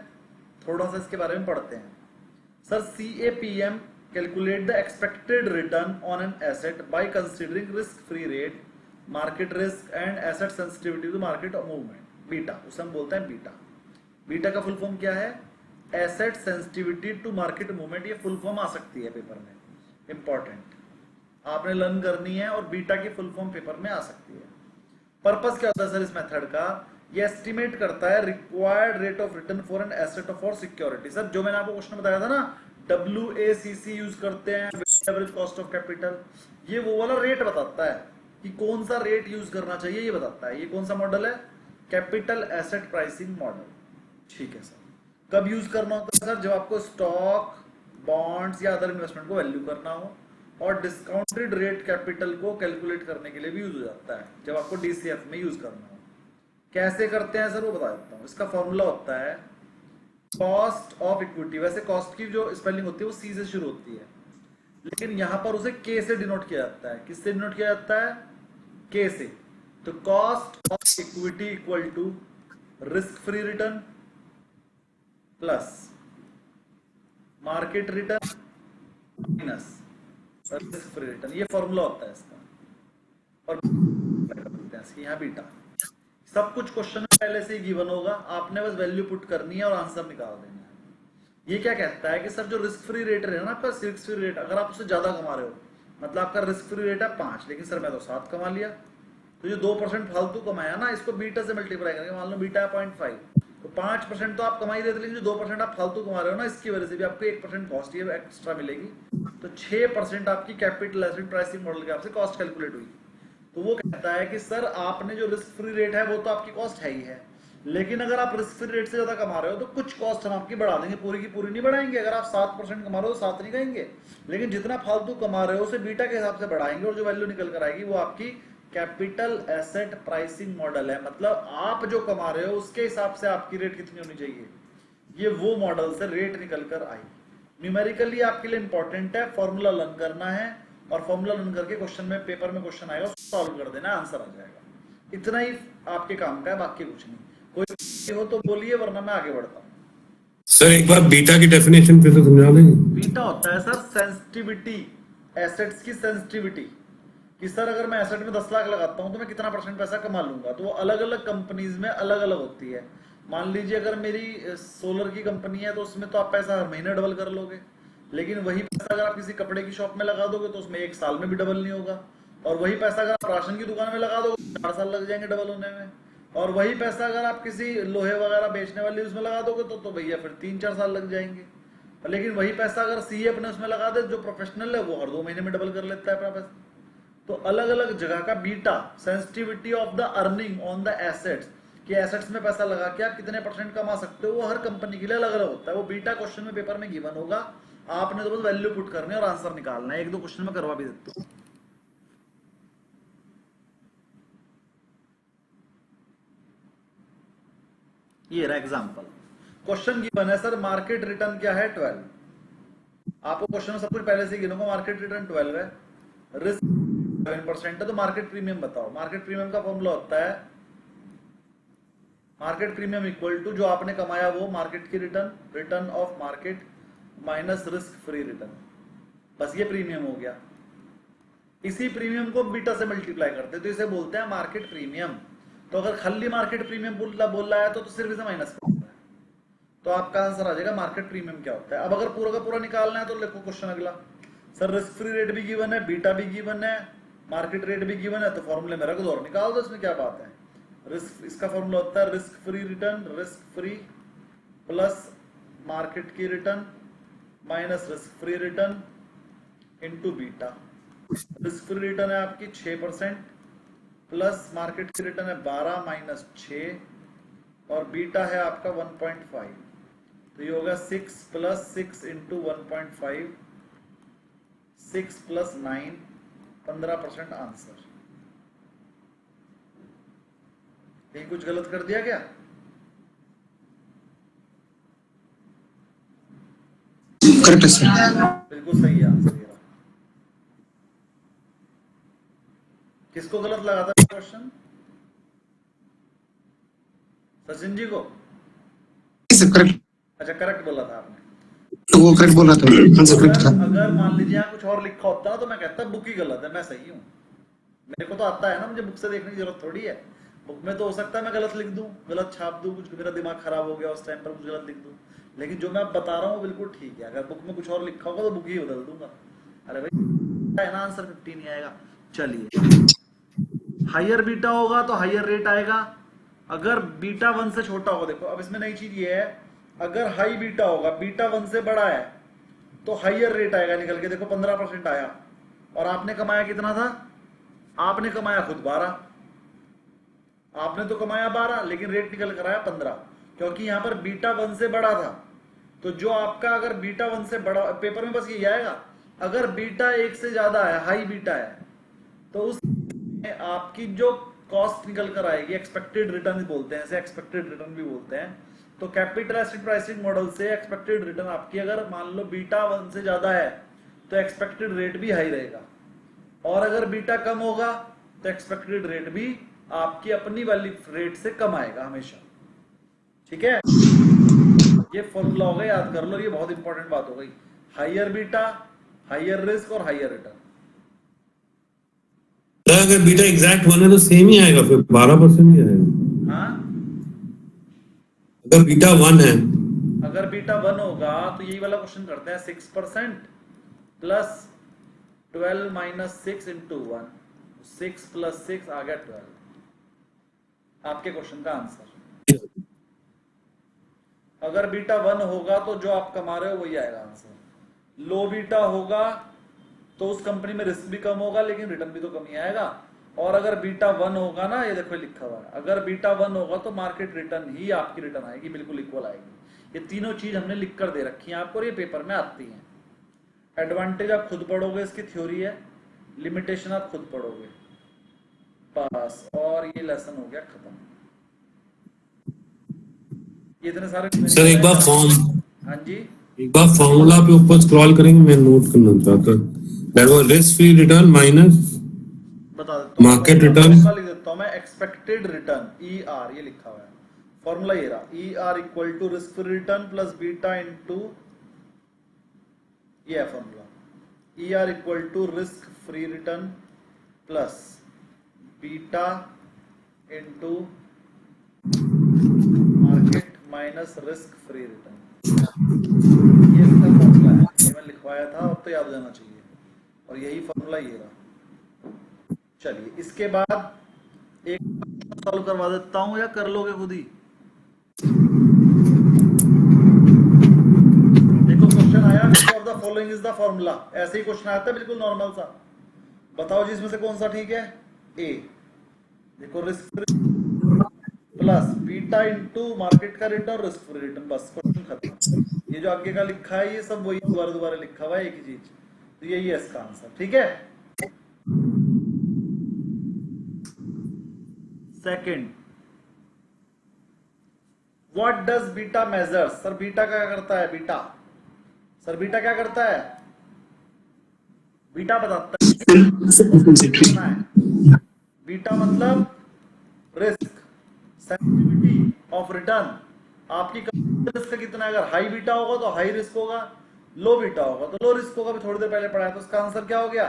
Speaker 1: थोड़ा सा इसके बारे में पढ़ते हैं। Sir CAPM calculate the expected return on an asset by considering risk free rate, market risk and asset sensitivity to market movement, beta, उसे हम बोलते हैं बीटा। बीटा का फुल फॉर्म क्या है? Asset sensitivity to market movement. ये फुल फॉर्म आ सकती है पेपर में, इंपॉर्टेंट, आपने लर्न करनी है, और बीटा की फुल फॉर्म पेपर में आ सकती है। पर्पस क्या होता है सर इस मेथड का? ये एस्टिमेट करता है required rate of return for an asset of for security. Sir जो मैंने आपको क्वेश्चन बताया था ना, WACC यूज करते हैं, एवरेज कॉस्ट ऑफ कैपिटल, ये वो वाला रेट बताता है कि कौन सा रेट यूज करना चाहिए, ये बताता है। ये कौन सा मॉडल है? Capital asset pricing model. ठीक है सर, कब यूज करना होता है सर? जब आपको स्टॉक, बॉन्ड्स या अदर इन्वेस्टमेंट को वैल्यू करना हो, और डिस्काउंटेड रेट कैपिटल को कैलकुलेट करने के लिए भी यूज हो जाता है, जब आपको DCF में यूज करना हो। कैसे करते हैं सर वो बता देता हूं। इसका फॉर्मूला होता है कॉस्ट ऑफ इक्विटी। वैसे कॉस्ट की जो स्पेलिंग होती है वो C से शुरू होती है, लेकिन यहां पर उसे K से डिनोट किया जाता है। किससे डिनोट किया जाता है? K से। तो cost of equity equal to risk free return plus market return minus risk free return, ये फॉर्मूला होता है इसका। और यहाँ बीटा, सब कुछ क्वेश्चन में पहले से ही गिवन होगा, आपने बस वैल्यू पुट करनी है और आंसर निकाल देना है। ये क्या कहता है कि सर जो रिस्क फ्री रेट है ना आपका, रिस्क फ्री रेट, अगर आप उससे ज्यादा कमा रहे हो, मतलब आपका रिस्क फ्री रेट है 5, लेकिन सर मैं तो 7 कमा लिया, तो जो 2% फालतू कमाया ना, इसको बीटा से मल्टीप्लाई करके मान लो बीटा है 0.5, तो 5% तो आप कमा ही रहे थे, लेकिन जो 2% आप फालतू कमा रहे हो ना, इसकी वजह से भी आपको 1% कॉस्ट ये एक्स्ट्रा मिलेगी। तो 6% आपकी कैपिटल एसेट प्राइसिंग मॉडल के आपसे कॉस्ट कैलकुलेट हुई। तो वो कहता है कि सर आपने जो रिस्क फ्री रेट है वो तो आपकी कॉस्ट है ही है, लेकिन अगर आप रिस्क फ्री रेट से ज्यादा कमा रहे हो तो कुछ कॉस्ट हम आपकी बढ़ा देंगे, पूरी की पूरी नहीं बढ़ाएंगे। अगर आप 7% कमा रहे हो तो 7 नहीं कहेंगे, लेकिन जितना फालतू कमा रहे हो उसे बीटा के हिसाब से बढ़ाएंगे, और जो वैल्यू निकल कर आएगी वो आपकी कैपिटल एसेट प्राइसिंग मॉडल है। मतलब आप जो कमा रहे हो उसके हिसाब से आपकी रेट कितनी होनी चाहिए, ये वो मॉडल से रेट निकल कर आई। न्यूमेरिकली आपके लिए इंपॉर्टेंट है, फॉर्मूला लर्न करना है, और फॉर्मूला लर्न करके क्वेश्चन में, पेपर में क्वेश्चन आएगा सॉल्व कर देना, आंसर आ जाएगा। इतना ही आपके काम का है, बाकी कुछ नहीं। कोई हो तो बोलिए, वरना मैं आगे बढ़ता हूँ।
Speaker 5: सर एक बार बीटा की डेफिनेशन फिर से समझा देंगे?
Speaker 1: बीटा होता है सर सेंसिटिविटी, एसेट्स की सेंसिटिविटी, कि सर अगर मैं एसेट में 10 लाख लगाता हूं तो मैं कितना % पैसा कमा लूंगा। तो वो अलग अलग कंपनीज में अलग अलग होती है। मान लीजिए अगर मेरी सोलर की कंपनी है तो उसमें तो आप पैसा हर महीने डबल कर लोगे, लेकिन वही पैसा अगर आप किसी कपड़े की शॉप में लगा दोगे तो उसमें 1 साल में भी डबल नहीं होगा। और वही पैसा अगर आप राशन की दुकान में लगा दोगे तो 4 साल लग जाएंगे डबल होने में। और वही पैसा अगर आप किसी लोहे वगैरह बेचने वाली उसमें लगा दोगे तो भैया फिर 3-4 साल लग जाएंगे। लेकिन वही पैसा अगर CA अपने उसमें लगा दे, जो प्रोफेशनल है, वो हर 2 महीने में डबल कर लेता है अपना पैसा। तो अलग अलग जगह का beta, sensitivity of the earning on the assets, कि एसेट्स में पैसा लगा के आप कितने % कमा सकते हो, वो हर कंपनी के लिए अलग अलग होता है। वो बीटा क्वेश्चन में पेपर में गिवन होगा, आपने तो बस वैल्यू पुट करनी है और आंसर निकालना है। 1-2 क्वेश्चन में करवा भी देता हूं। ये रहा एग्जांपल, क्वेश्चन गिवन है सर मार्केट रिटर्न क्या है 12। आपको क्वेश्चन में सब कुछ पहले से गिनूंगा, मार्केट रिटर्न 12 है, रिस्क 7% है, तो मार्केट प्रीमियम बताओ। मार्केट प्रीमियम का फॉर्मूला होता है मार्केट प्रीमियम इक्वल टू जो आपने कमाया वो मार्केट की return, return of market minus risk free return, बस ये प्रीमियम हो गया। इसी प्रीमियम को बीटा से मल्टीप्लाई करते हैं तो इसे बोलते हैं मार्केट प्रीमियम। तो अगर खाली मार्केट प्रीमियम बोल रहा है तो सिर्फ इसे माइनस करना है, तो आपका आंसर आ जाएगा मार्केट प्रीमियम क्या होता है। अब अगर पूरा का पूरा निकालना है तो देखो क्वेश्चन अगला, सर रिस्क फ्री रेट भी गिवन है, बीटा भी गिवन है, मार्केट रेट भी गिवन है, तो फॉर्मूले में रख दो और निकाल दो, इसमें क्या बात है। रिस्क, इसका फॉर्मूला होता है risk free return, risk free plus market की return minus risk free return into beta. Risk free return है आपकी 6% प्लस मार्केट की रिटर्न है 12 माइनस 6 और बीटा है आपका 1.5, तो ये होगा 6 प्लस 6 इंटू 1.5, 6 प्लस 9, 15% आंसर। कहीं कुछ गलत कर दिया क्या?
Speaker 2: करेक्ट है सर।
Speaker 1: बिल्कुल सही है आंसर। किसको गलत लगा था क्वेश्चन? सचिन जी को?
Speaker 2: सर करेक्ट,
Speaker 1: अच्छा, करेक्ट बोला था आपने।
Speaker 2: वो करेक्ट बोल रहा था, आंसर करेक्ट था।
Speaker 1: अगर मान लीजिए यहाँ कुछ और लिखा होता ना तो मैं कहता बुक ही गलत है, मैं सही हूँ। मेरे को तो आता है ना, मुझे बुक से देखने की जरूरत थोड़ी है। बुक में तो हो सकता है मैं गलत लिख दूं, गलत छाप दूं, कुछ मेरा दिमाग खराब हो गया उस टाइम पर कुछ गलत लिख दूं, लेकिन जो मैं बता रहा हूँ बिल्कुल ठीक है। अगर बुक में कुछ और लिखा होगा तो बुक ही बदल दूंगा। अरे भाई है ना, आंसर 50 नहीं आएगा। चलिए, हाइयर बीटा होगा तो हाइयर रेट आएगा। अगर बीटा 1 से छोटा होगा, देखो अब इसमें नई चीज ये है, अगर हाई बीटा होगा, बीटा 1 से बड़ा है तो हाइयर रेट आएगा निकल के। देखो 15% आया, और आपने कमाया कितना था? आपने कमाया खुद 12, आपने तो कमाया 12 लेकिन रेट निकल कर आया 15, क्योंकि यहां पर बीटा 1 से बड़ा था। तो जो आपका अगर बीटा 1 से बड़ा, पेपर में बस ये आएगा, अगर बीटा 1 से ज्यादा है, हाई बीटा है, तो उस में आपकी जो कॉस्ट निकल कर आएगी, एक्सपेक्टेड रिटर्न बोलते हैं, इसे एक्सपेक्टेड रिटर्न भी बोलते हैं। तो कैपिटल एसिड प्राइसिंग मॉडल से एक्सपेक्टेड रिटर्न आपकी अगर मान लो बीटा 1 से ज्यादा है तो एक्सपेक्टेड रेट भी हाई रहेगा, और अगर बीटा कम होगा तो एक्सपेक्टेड रेट भी आपकी अपनी वाली रेट से कम आएगा हमेशा। ठीक है, ये फॉर्मूला हो गया, याद कर लो, ये बहुत इंपॉर्टेंट बात हो गई। हाइयर बीटा, हाइयर रिस्क और हाइयर रिटर्न।
Speaker 5: अगर बीटा एग्जैक्ट 1 है तो सेम ही आएगा, फिर 12% ही आएगा।
Speaker 1: हाँ,
Speaker 5: अगर बीटा 1 है,
Speaker 1: अगर बीटा 1 होगा तो यही वाला क्वेश्चन करते हैं, 6% प्लस 12 माइनस 6 इंटू 1, 6 प्लस 6 आ गया 12, आपके क्वेश्चन का आंसर। अगर बीटा 1 होगा तो जो आप कमा रहे हो वही आएगा आंसर। लो बीटा होगा तो उस कंपनी में रिस्क भी कम होगा लेकिन रिटर्न भी तो कम ही आएगा। और अगर बीटा 1 होगा ना, ये देखो लिखा हुआ है, अगर बीटा 1 होगा तो मार्केट रिटर्न ही आपकी रिटर्न आएगी, बिल्कुल इक्वल आएगी। ये तीनों चीज हमने लिख कर दे रखी है आपको, और ये पेपर में आती है। एडवांटेज आप खुद पढ़ोगे, इसकी थ्योरी है, लिमिटेशन आप खुद पढ़ोगे, बस। और ये लेसन हो गया खत्म। ये इतने सारे
Speaker 5: सर एक बार फॉर्म,
Speaker 1: हाँ जी,
Speaker 5: एक बार फॉर्मूला पे ऊपर स्क्रॉल करेंगे, मैं नोट करना चाहता हूँ। That was risk free return minus
Speaker 1: बता देता हूँ,
Speaker 5: मार्केट रिटर्न।
Speaker 1: फॉर्मूला लिख देता हूँ मैं, एक्सपेक्टेड रिटर्न ER, ये लिखा हुआ है फॉर्मूला, ये रहा, ER equal to risk free return plus beta into, ये है formula, ER equal to risk free return plus beta into market minus risk free return. ये इसका फॉर्मूला है, ये मैं लिखवाया था, अब तो याद हो जाना चाहिए, और यही फॉर्मूला ये रहा। चलिए, इसके बाद एक सॉल्व करवा देता हूं, या कर लोगे खुद ही? देखो क्वेश्चन आया, which of the following is the formula, ऐसे ही क्वेश्चन आता है बिल्कुल नॉर्मल सा। बताओ जी इसमें से कौन सा ठीक है? ए। देखो risk plus beta into market का रिटर्न, रिस्क फ्री रिटर्न, बस क्वेश्चन खत्म। ये जो आगे का लिखा है ये सब वही दोबारा लिखा हुआ है, एक ही चीज, तो यही है इसका आंसर। ठीक है, second, what does beta measure? Sir beta क्या करता है? बीटा, सर बीटा क्या करता है? बीटा बताता है, बीटा मतलब रिस्क, सेंसिटिविटी ऑफ रिटर्न, आपकी रिस्क कितना है। अगर हाई बीटा होगा तो हाई रिस्क होगा, लो बीटा होगा तो लो रिस्क होगा। थोड़ी देर पहले पढ़ा है, तो इसका आंसर क्या हो गया?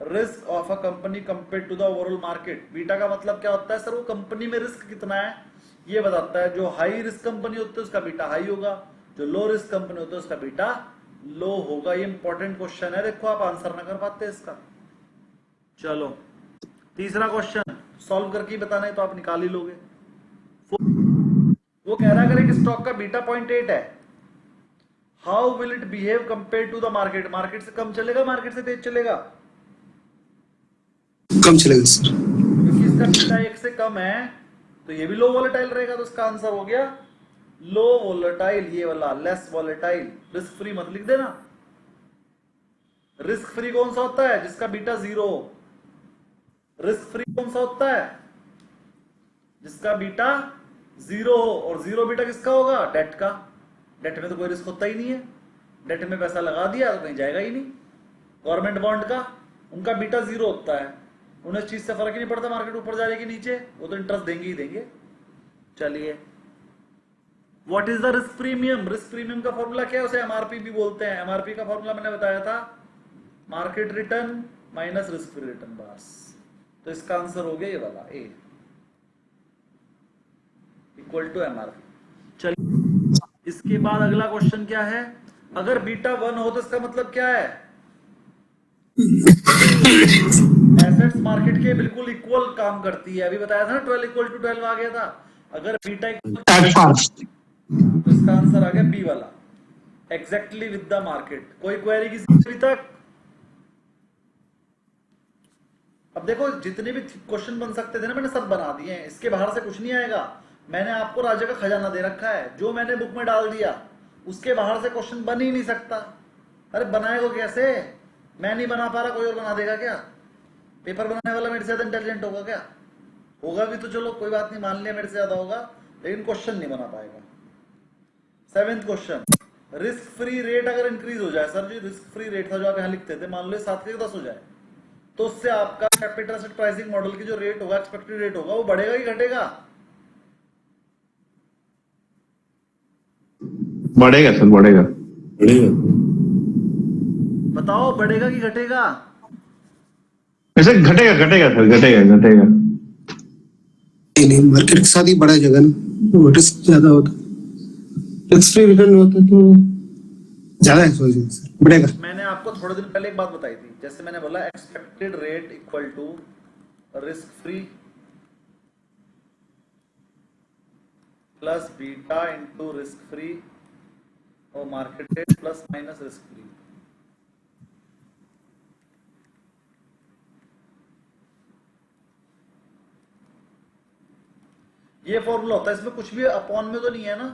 Speaker 1: Risk of a company compared to the overall market. Beta का मतलब क्या होता है सर? वो कंपनी में रिस्क कितना है ये बताता है। जो हाई रिस्क कंपनी होती है उसका बीटा हाई होगा, जो लो रिस्क कंपनी होती है उसका बीटा लो होगा। ये इंपॉर्टेंट क्वेश्चन है, देखो आप आंसर ना कर पाते इसका। चलो तीसरा क्वेश्चन सॉल्व करके बताना है तो आप निकाल ही लोगे। वो कह रहा है अगर एक स्टॉक का बीटा 0.8 है, how will it behave compare to the market? Market से कम चलेगा, मार्केट से तेज चलेगा?
Speaker 2: कम चलेगा सर,
Speaker 1: क्योंकि इसका बीटा 1 से कम है तो ये भी लो वोलेटाइल रहेगा, तो इसका आंसर हो गया लो वोलेटाइल, ये वाला लेस वोलेटाइल। रिस्क फ्री मत लिख देना। रिस्क फ्री कौन सा होता है? जिसका बीटा 0 हो। रिस्क फ्री कौन सा होता है? जिसका बीटा 0 हो। और 0 बीटा किसका होगा? डेट का। डेट में तो कोई रिस्क होता ही नहीं है, डेट में पैसा लगा दिया तो कहीं जाएगा ही नहीं। गवर्नमेंट बॉन्ड का, उनका बीटा 0 होता है। उन्हें इस चीज से फर्क ही नहीं पड़ता मार्केट ऊपर जा रही है कि नीचे, वो तो इंटरेस्ट देंगे ही देंगे। चलिए, what is the risk premium? Risk premium का फॉर्मूला क्या है? उसे एमआरपी भी बोलते हैं। एमआरपी का फॉर्मूला मैंने बताया था, market return minus risk free return, बस। तो इसका आंसर हो गया ये वाला, ए इक्वल टू एमआरपी। चलिए, इसके बाद अगला क्वेश्चन क्या है? अगर बीटा 1 हो तो इसका मतलब क्या है? एसेट्स मार्केट के बिल्कुल इक्वल काम करती है। अभी बताया था ना 12 इक्वल टू 12 आ गया था। अगर बीटा तो इसका आंसर आ गया बी वाला, एग्जैक्टली विद द मार्केट। कोई क्वेरी किसी अभी तक? अब देखो, जितने भी क्वेश्चन बन सकते थे ना मैंने सब बना दिए हैं, इसके बाहर से कुछ नहीं आएगा। मैंने आपको राजा का खजाना दे रखा है, जो मैंने बुक में डाल दिया उसके बाहर से क्वेश्चन बन ही नहीं सकता। अरे बनाएगा कैसे? मैं नहीं बना पा रहा, कोई और बना देगा क्या? पेपर बनाने वाला मेरे से ज्यादा इंटेलिजेंट होगा क्या? होगा भी तो चलो कोई बात नहीं, मान लिया मेरे से ज्यादा होगा, लेकिन क्वेश्चन नहीं बना पाएगा। 7th question, risk free rate अगर इंक्रीज हो जाए, सर जी रिस्क फ्री रेट था जो आप यहाँ लिखते थे, मान लो 7 के 10 हो जाए, तो उससे आपका कैपिटल एसेट प्राइसिंग मॉडल की जो रेट होगा, एक्सपेक्टेड रेट होगा, वो बढ़ेगा कि घटेगा?
Speaker 3: बढ़ेगा सर, बढ़ेगा।
Speaker 5: बढ़ेगा।
Speaker 1: बताओ, बढ़ेगा कि घटेगा?
Speaker 3: वैसे घटेगा, घटेगा सर, घटेगा, घटेगा।
Speaker 2: नहीं, मार्केट के साथ ही बढ़ा जाएगा ना, रिस्क ज्यादा होता, रिस्क फ्री रिटर्न होता तो ज्यादा है, सर बढ़ेगा।
Speaker 1: मैंने आपको थोड़े दिन पहले एक बात बताई थी, जैसे मैंने बोला expected rate equal to risk free plus beta into risk free और market rate plus minus risk free. ये फॉर्मूला होता है, इसमें कुछ भी अपॉन में तो नहीं है ना,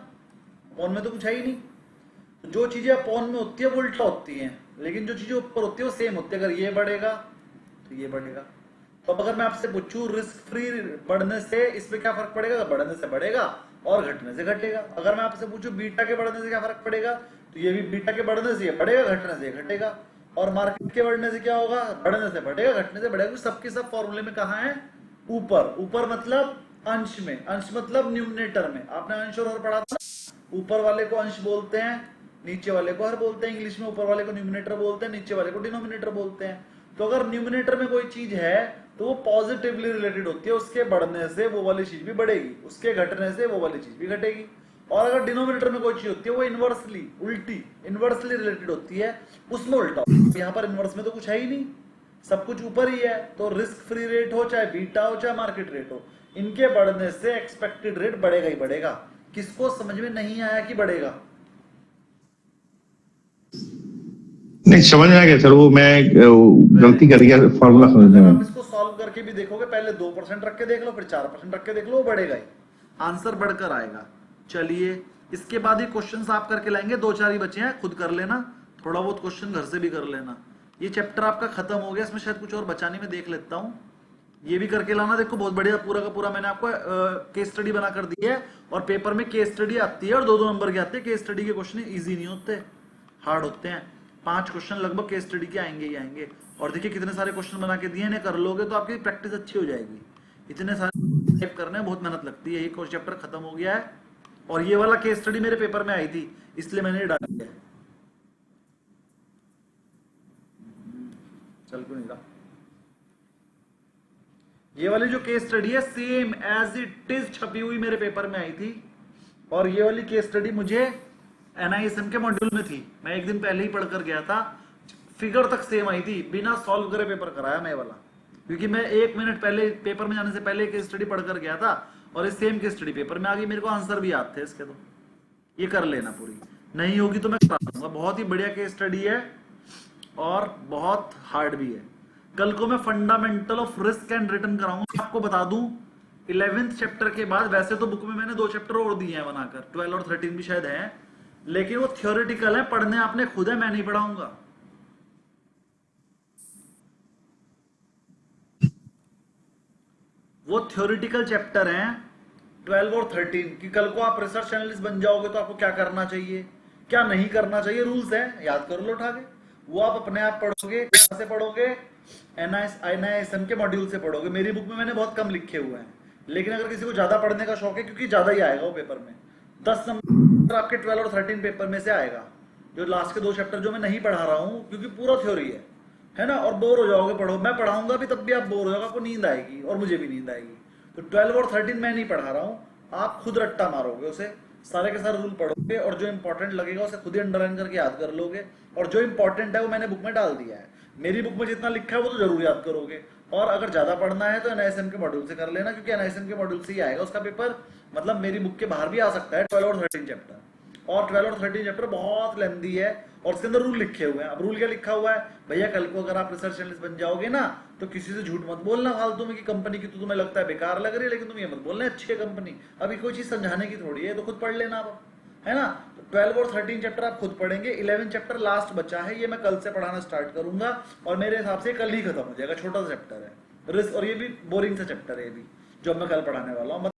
Speaker 1: अपॉन में तो कुछ है ही नहीं। जो चीजें अपॉन में होती है वो उल्टा होती हैं, लेकिन जो चीजें ऊपर होती है वो सेम होती है। अगर ये बढ़ेगा तो ये बढ़ेगा। तो अब अगर मैं आपसे पूछूं रिस्क फ्री बढ़ने से इसमें क्या फर्क पड़ेगा? तो बढ़ने से बढ़ेगा और घटने से घटेगा। अगर मैं आपसे पूछूं बीटा के बढ़ने से क्या फर्क पड़ेगा, तो ये भी बीटा के बढ़ने से ये बढ़ेगा, घटने से घटेगा। और मार्केट के बढ़ने से क्या होगा? बढ़ने से बढ़ेगा, घटने से बढ़ेगा। सबके सब फॉर्मूले में कहाँ है? ऊपर। ऊपर मतलब अंश में, अंश मतलब न्यूमरेटर में। आपने अंश और हर पढ़ा था, ऊपर वाले को अंश बोलते हैं, नीचे वाले को हर बोलते हैं। इंग्लिश में ऊपर वाले को न्यूमरेटर बोलते हैं, नीचे वाले को डिनोमिनेटर बोलते हैं। तो अगर न्यूमरेटर में कोई चीज है तो वो पॉजिटिवली रिलेटेड होती है, उसके बढ़ने से वो वाली चीज भी बढ़ेगी, उसके घटने से वो वाली चीज भी घटेगी। और अगर डिनोमिनेटर में कोई चीज होती है वो इनवर्सली, उल्टी इनवर्सली रिलेटेड होती है, उसमें उल्टा। यहाँ पर इनवर्स में तो कुछ है ही नहीं, सब कुछ ऊपर ही है। तो रिस्क फ्री रेट हो चाहे बीटा हो चाहे मार्केट रेट हो, इनके बढ़ने से एक्सपेक्टेड रेट बढ़ेगा ही बढ़ेगा। किसको समझ में नहीं आया कि बढ़ेगा?
Speaker 3: नहीं समझ में आ गया सर, वो मैं गलती कर गया फॉर्मूला समझने में।
Speaker 1: आप इसको सॉल्व करके भी देखोगे, पहले 2% रख के देख लो, फिर 4% रख के देख लो, वो बढ़ेगा ही, आंसर बढ़कर आएगा। चलिए, इसके बाद ही क्वेश्चंस आप करके लाएंगे, 2-4 ही बचे हैं, खुद कर लेना, थोड़ा बहुत क्वेश्चन घर से भी कर लेना। ये चैप्टर आपका खत्म हो गया, इसमें शायद कुछ और बचा नहीं, मैं देख लेता हूँ। ये भी करके लाना। देखो बहुत बढ़िया, पूरा का पूरा मैंने आपको केस स्टडी बना कर दी है, और पेपर में केस स्टडी आती है और 2-2 नंबर के आते हैं। केस स्टडी के क्वेश्चन इजी नहीं होते, हार्ड होते हैं। 5 क्वेश्चन लगभग केस स्टडी के आएंगे ही आएंगे। और देखिए कितने सारे क्वेश्चन बना के दिए, इन्हें कर लोगे तो आपकी प्रैक्टिस अच्छी हो जाएगी। इतने सारे टाइप करने में बहुत मेहनत लगती है। एक चैप्टर खत्म हो गया है, और ये वाला केस स्टडी मेरे पेपर में आई थी, इसलिए मैंने डाल दिया। चल क्यों नहीं रहा? ये वाली जो केस स्टडी है सेम एज इट इज छपी हुई मेरे पेपर में आई थी, और ये वाली केस स्टडी मुझे एनआईएसएम के मॉड्यूल में थी। मैं एक दिन पहले ही पढ़कर गया था, फिगर तक सेम आई थी, बिना सॉल्व करे पेपर कराया मैं वाला, क्योंकि मैं 1 मिनट पहले पेपर में जाने से पहले केस स्टडी पढ़कर गया था, और इस सेम केस स्टडी पेपर में आ गई। मेरे को आंसर भी याद थे इसके, तो ये कर लेना पूरी, नहीं होगी तो मैं करा दूंगा। बहुत ही बढ़िया केस स्टडी है और बहुत हार्ड भी है। कल को मैं fundamental of risk and return कराऊंगा। आपको बता दूं 11th चैप्टर के बाद, वैसे तो बुक में मैंने 2 चैप्टर और दिए हैं बनाकर, 12 और 13 भी शायद है, लेकिन वो थ्योरेटिकल है, पढ़ने आपने खुद है, मैं नहीं पढ़ाऊंगा। वो थ्योरेटिकल चैप्टर हैं 12 और 13 कि कल को आप रिसर्च एनालिस्ट बन जाओगे तो आपको क्या करना चाहिए, क्या नहीं करना चाहिए, रूल्स है, याद कर लो उठा के। वो आप अपने आप पढ़ोगे। कैसे पढ़ोगे? NISM के मॉड्यूल से पढ़ोगे। मेरी बुक में मैंने बहुत कम लिखे हुए हैं, लेकिन अगर किसी को ज्यादा पढ़ने का शौक है, क्योंकि ज्यादा ही आएगा वो पेपर में, 10 नंबर आपके 12 और 13 पेपर में से आएगा। जो लास्ट के 2 चैप्टर जो मैं नहीं पढ़ा रहा हूँ क्योंकि पूरा थ्योरी है ना, और बोर हो जाओगे पढ़ो, मैं पढ़ाऊंगा भी तब भी आप बोर हो जाओगे, आपको नींद आएगी और मुझे भी नींद आएगी। तो 12 और 13 मैं नहीं पढ़ा रहा हूँ, आप खुद रट्टा मारोगे उसे, सारे के सारे रूल पढ़ोगे और जो इंपॉर्टेंट लगेगा उसे खुद ही अंडरलाइन करके याद कर लोगे, और जो इंपॉर्टेंट है वो मैंने बुक में डाल दिया है। मेरी बुक में जितना लिखा है वो तो जरूर याद करोगे, और अगर ज्यादा पढ़ना है तो NISM के मॉड्यूल से कर लेना, क्योंकि NISM के मॉड्यूल से ही आएगा उसका पेपर, मतलब मेरी बुक के बाहर भी आ सकता है 12 और 13 चैप्टर। और 12 और 13 चैप्टर बहुत लेंथी है और उसके अंदर रूल लिखे हुए हैं। अब रूल क्या लिखा हुआ है भैया, कल को अगर आप रिसर्च एनालिस्ट बन जाओगे ना तो किसी से झूठ मत बोलना फालतू में कि कंपनी की तो तुम्हें लगता है बेकार लग रही है, लेकिन तुम ये मत बोलना अच्छी है कंपनी। अभी कोई चीज समझाने की थोड़ी है, तो खुद पढ़ लेना आप, है ना। तो 12 और 13 चैप्टर आप खुद पढ़ेंगे। 11 चैप्टर लास्ट बचा है, ये मैं कल से पढ़ाना स्टार्ट करूंगा और मेरे हिसाब से कल ही खत्म हो जाएगा। छोटा सा चैप्टर है, और ये भी बोरिंग सा चैप्टर है, ये भी जो मैं कल पढ़ाने वाला हूँ।